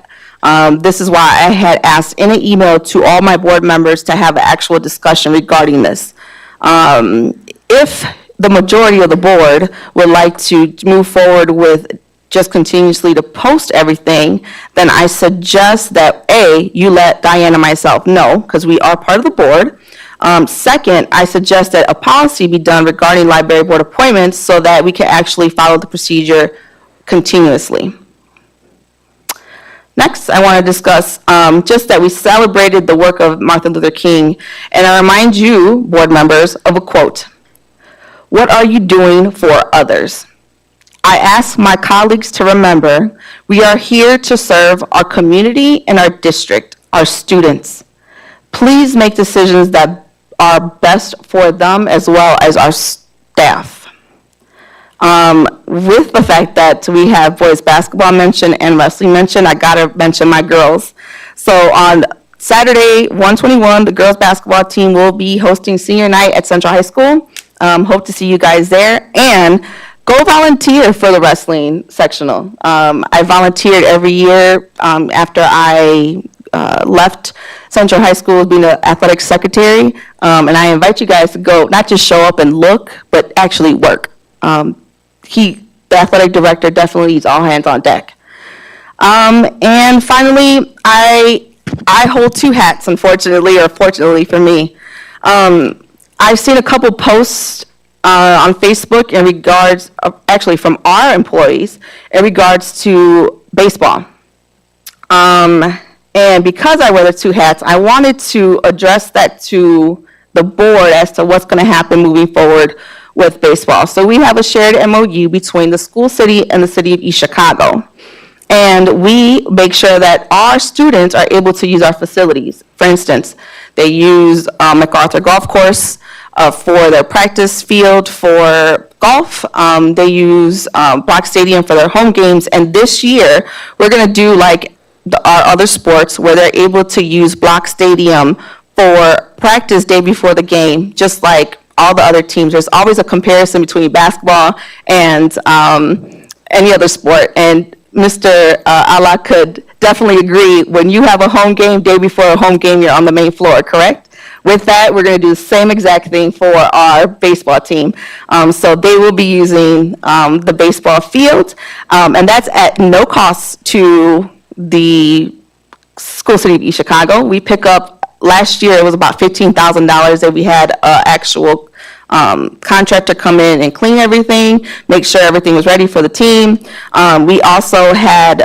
This is why I had asked in an email to all my board members to have an actual discussion regarding this. If the majority of the board would like to move forward with just continuously to post everything, then I suggest that, A, you let Diane and myself know, because we are part of the board. Second, I suggest that a policy be done regarding library board appointments so that we can actually follow the procedure continuously. Next, I want to discuss just that we celebrated the work of Martin Luther King, and I remind you, board members, of a quote. What are you doing for others? I ask my colleagues to remember, we are here to serve our community and our district, our students. Please make decisions that are best for them as well as our staff. With the fact that we have boys basketball mentioned and wrestling mentioned, I gotta mention my girls. So on Saturday, 1/21, the girls basketball team will be hosting senior night at Central High School. Hope to see you guys there. And go volunteer for the wrestling sectional. I volunteered every year after I left Central High School being an athletic secretary. And I invite you guys to go, not just show up and look, but actually work. The athletic director definitely needs all hands on deck. And finally, I hold two hats, unfortunately, or fortunately for me. I've seen a couple posts on Facebook in regards, actually from our employees, in regards to baseball. And because I wear the two hats, I wanted to address that to the board as to what's going to happen moving forward with baseball. So we have a shared MOU between the school city and the city of East Chicago. And we make sure that our students are able to use our facilities. For instance, they use MacArthur Golf Course for their practice field for golf. They use Block Stadium for their home games. And this year, we're going to do like our other sports where they're able to use Block Stadium for practice day before the game, just like all the other teams. There's always a comparison between basketball and any other sport. And Mr. Allah could definitely agree, when you have a home game, day before a home game, you're on the main floor, correct? With that, we're going to do the same exact thing for our baseball team. So they will be using the baseball field, and that's at no cost to the school city of East Chicago. We pick up, last year it was about $15,000 that we had actual contractor come in and clean everything, make sure everything was ready for the team. We also had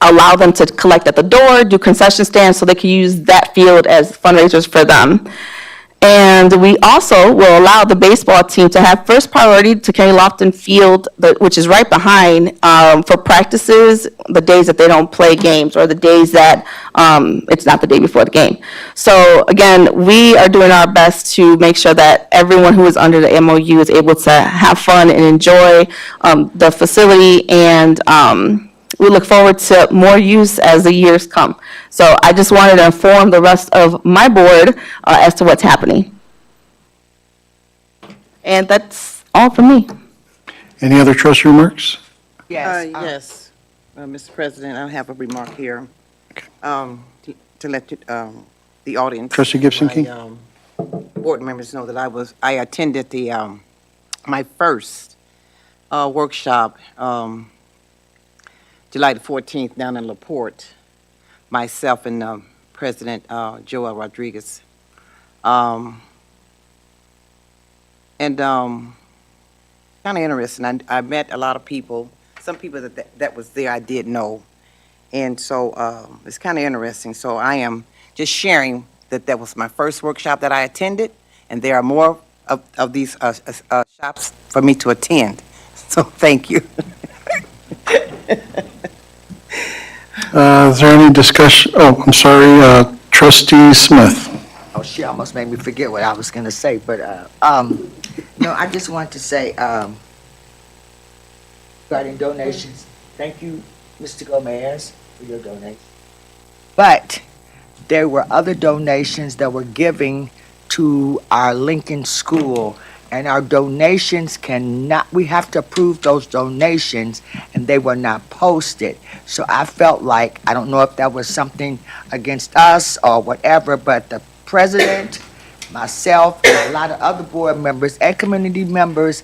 allow them to collect at the door, do concession stands so they can use that field as fundraisers for them. And we also will allow the baseball team to have first priority to Kenny Lofton Field, which is right behind, for practices, the days that they don't play games or the days that it's not the day before the game. So again, we are doing our best to make sure that everyone who is under the MOU is able to have fun and enjoy the facility, and we look forward to more use as the years come. So I just wanted to inform the rest of my board as to what's happening. And that's all from me. Any other trustee remarks? Yes. Yes, Mr. President, I have a remark here. To let the audience. Trustee Gibson King? Board members know that I attended the, my first workshop, July the 14th down in LaPorte, myself and President Joel Rodriguez. And kind of interesting. I met a lot of people. Some people that was there I did know. And so it's kind of interesting. So I am just sharing that was my first workshop that I attended, and there are more of these shops for me to attend. So thank you. Is there any discussion? Oh, I'm sorry, Trustee Smith. Oh, she almost made me forget what I was going to say, but, no, I just want to say, regarding donations, thank you, Mr. Gomez, for your donation. But there were other donations that were giving to our Lincoln School, and our donations cannot, we have to approve those donations, and they were not posted. So I felt like, I don't know if that was something against us or whatever, but the president, myself, and a lot of other board members and community members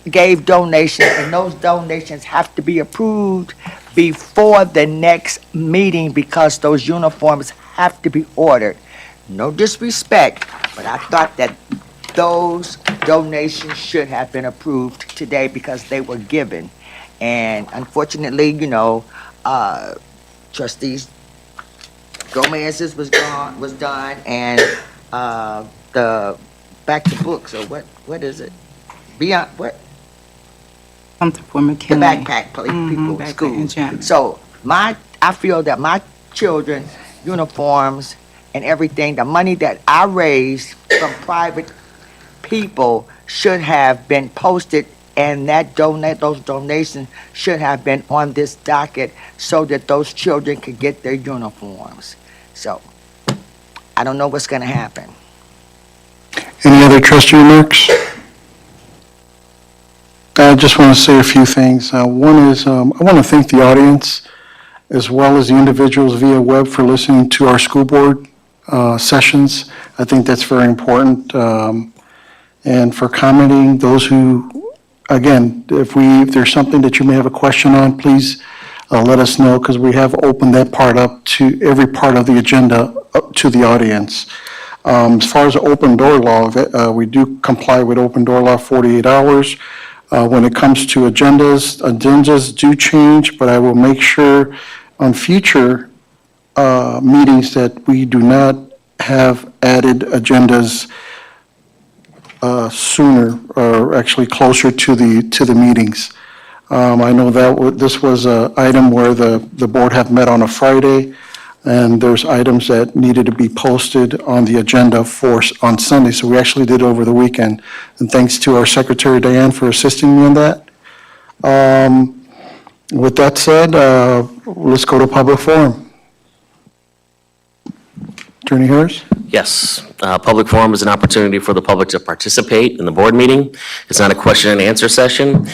gave donations, and those donations have to be approved before the next meeting because those uniforms have to be ordered. no disrespect, but I thought that those donations should have been approved today because they were given. And unfortunately, trustees Gomez's was done, and the back to books, or what is it? Beyond, what? Something for The McKinley. backpack people, backpack schools. and janitor. So I feel that my children, uniforms and everything, the money that I raised from private people should have been posted, and those donations should have been on this docket so that those children could get their uniforms. So I don't know what's gonna happen. Any other trustee remarks? I just want to say a few things. One is, I want to thank the audience as well as the individuals via web for listening to our school board sessions. I think that's very important. And for commenting, those who, again, if there's something that you may have a question on, please let us know, because we have opened that part up to every part of the agenda up to the audience. As far as the open door law, we do comply with open door law 48 hours. When it comes to agendas do change, but I will make sure on future meetings that we do not have added agendas sooner, or actually closer to the meetings. I know that this was an item where the board had met on a Friday, and there's items that needed to be posted on the agenda on Sunday, so we actually did it over the weekend. And thanks to our Secretary Diane for assisting me in that. With that said, let's go to public forum. Attorney Harris? Yes, public forum is an opportunity for the public to participate in the board meeting. It's not a question and answer session.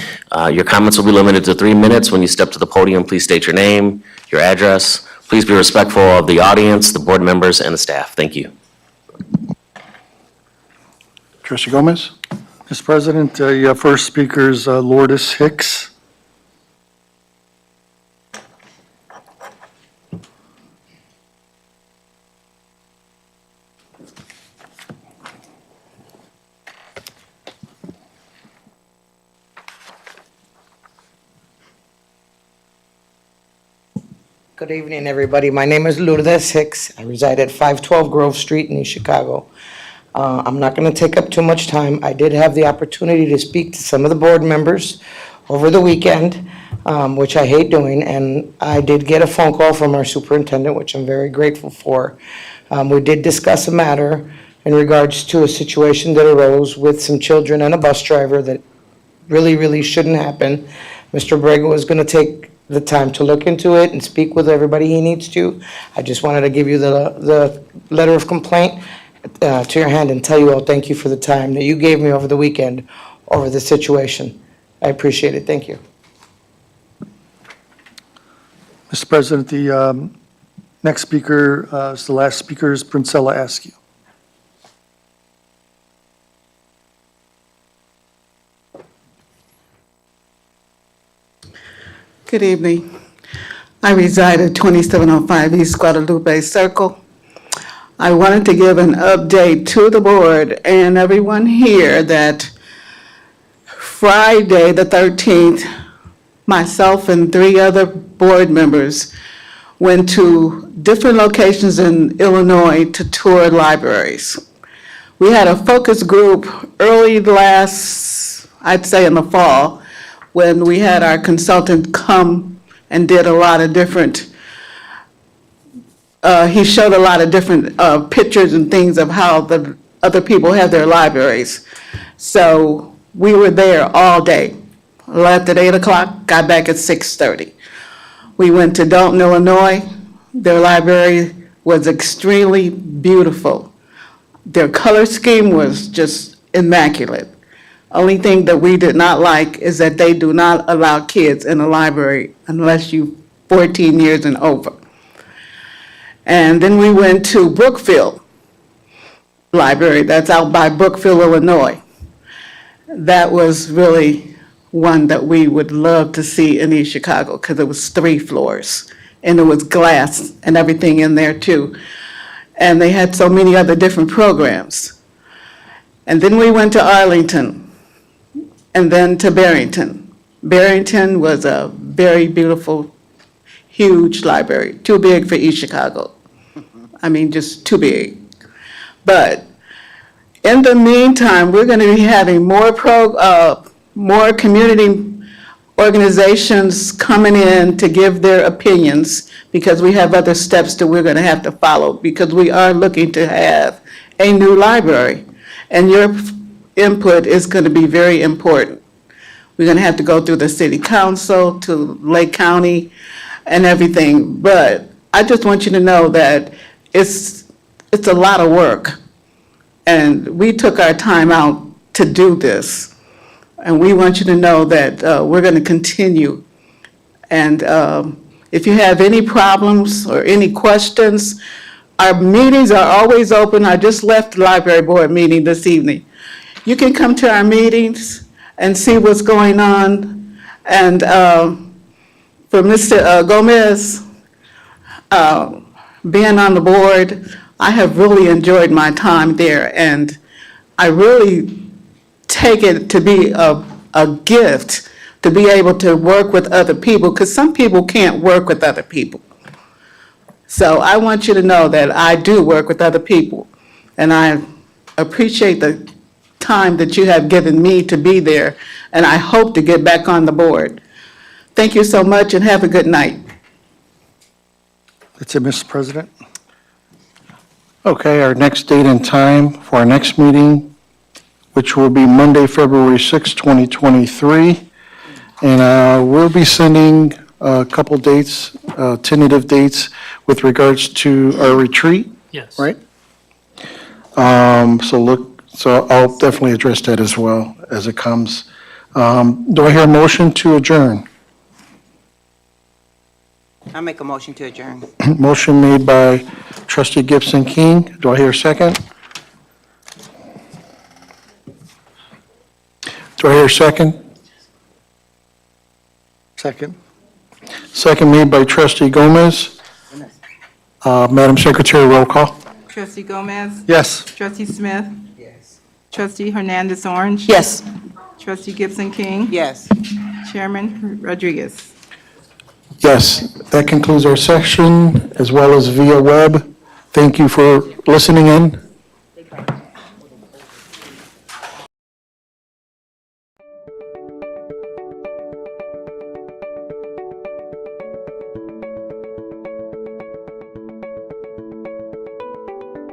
Your comments will be limited to 3 minutes. When you step to the podium, please state your name, your address. Please be respectful of the audience, the board members, and the staff. Thank you. Trustee Gomez? Mr. President, your first speaker is Lourdes Hicks. Good evening, everybody. My name is Lourdes Hicks. I reside at 512 Grove Street in East Chicago. I'm not going to take up too much time. I did have the opportunity to speak to some of the board members over the weekend, which I hate doing, and I did get a phone call from our superintendent, which I'm very grateful for. We did discuss a matter in regards to a situation that arose with some children and a bus driver that really, really shouldn't happen. Mr. Brego is going to take the time to look into it and speak with everybody he needs to. I just wanted to give you the letter of complaint to your hand and tell you all thank you for the time that you gave me over the weekend over the situation. I appreciate it. Thank you. Mr. President, the next speaker, is the last speaker, is Princella Askew. Good evening. I reside at 2705 East Guadalupe Circle. I wanted to give an update to the board and everyone here that Friday, the 13th, myself and 3 other board members went to different locations in Illinois to tour libraries. We had a focus group early I'd say in the fall, when we had our consultant come and did a lot of different, he showed a lot of different pictures and things of how the other people have their libraries. So we were there all day. Left at 8 o'clock, got back at 6:30. We went to Dalton, Illinois. Their library was extremely beautiful. Their color scheme was just immaculate. Only thing that we did not like is that they do not allow kids in the library unless you're 14 years and over. And then we went to Brookfield Library, that's out by Brookfield, Illinois. That was really one that we would love to see in East Chicago, because it was 3 floors, and it was glass and everything in there too. and they had so many other different programs. And then we went to Arlington, and then to Barrington. Barrington was a very beautiful, huge library, too big for East Chicago. I mean, just too big. But in the meantime, we're going to be having more community organizations coming in to give their opinions, because we have other steps that we're going to have to follow, because we are looking to have a new library. And your input is going to be very important. We're going to have to go through the city council, to Lake County, and everything. But I just want you to know that it's a lot of work. And we took our time out to do this. And we want you to know that we're going to continue. And if you have any problems or any questions, our meetings are always open. I just left the library board meeting this evening. You can come to our meetings and see what's going on. And for Mr. Gomez, being on the board, I have really enjoyed my time there, and I really take it to be a gift to be able to work with other people, because some people can't work with other people. So I want you to know that I do work with other people, and I appreciate the time that you have given me to be there, and I hope to get back on the board. Thank you so much, and have a good night. That's it, Mr. President. Okay, our next date and time for our next meeting, which will be Monday, February 6, 2023. And we'll be sending a couple dates, tentative dates with regards to our retreat, Yes. right? So I'll definitely address that as well as it comes. Do I hear a motion to adjourn? I make a motion to adjourn. Motion made by trustee Gibson King. Do I hear a second? Do I hear a second? Second. Second made by trustee Gomez. Madam Secretary, roll call. Trustee Gomez? Yes. Trustee Smith? Yes. Trustee Hernandez Orange? Yes. Trustee Gibson King? Yes. Chairman Rodriguez? Yes, that concludes our session as well as via web. Thank you for listening in.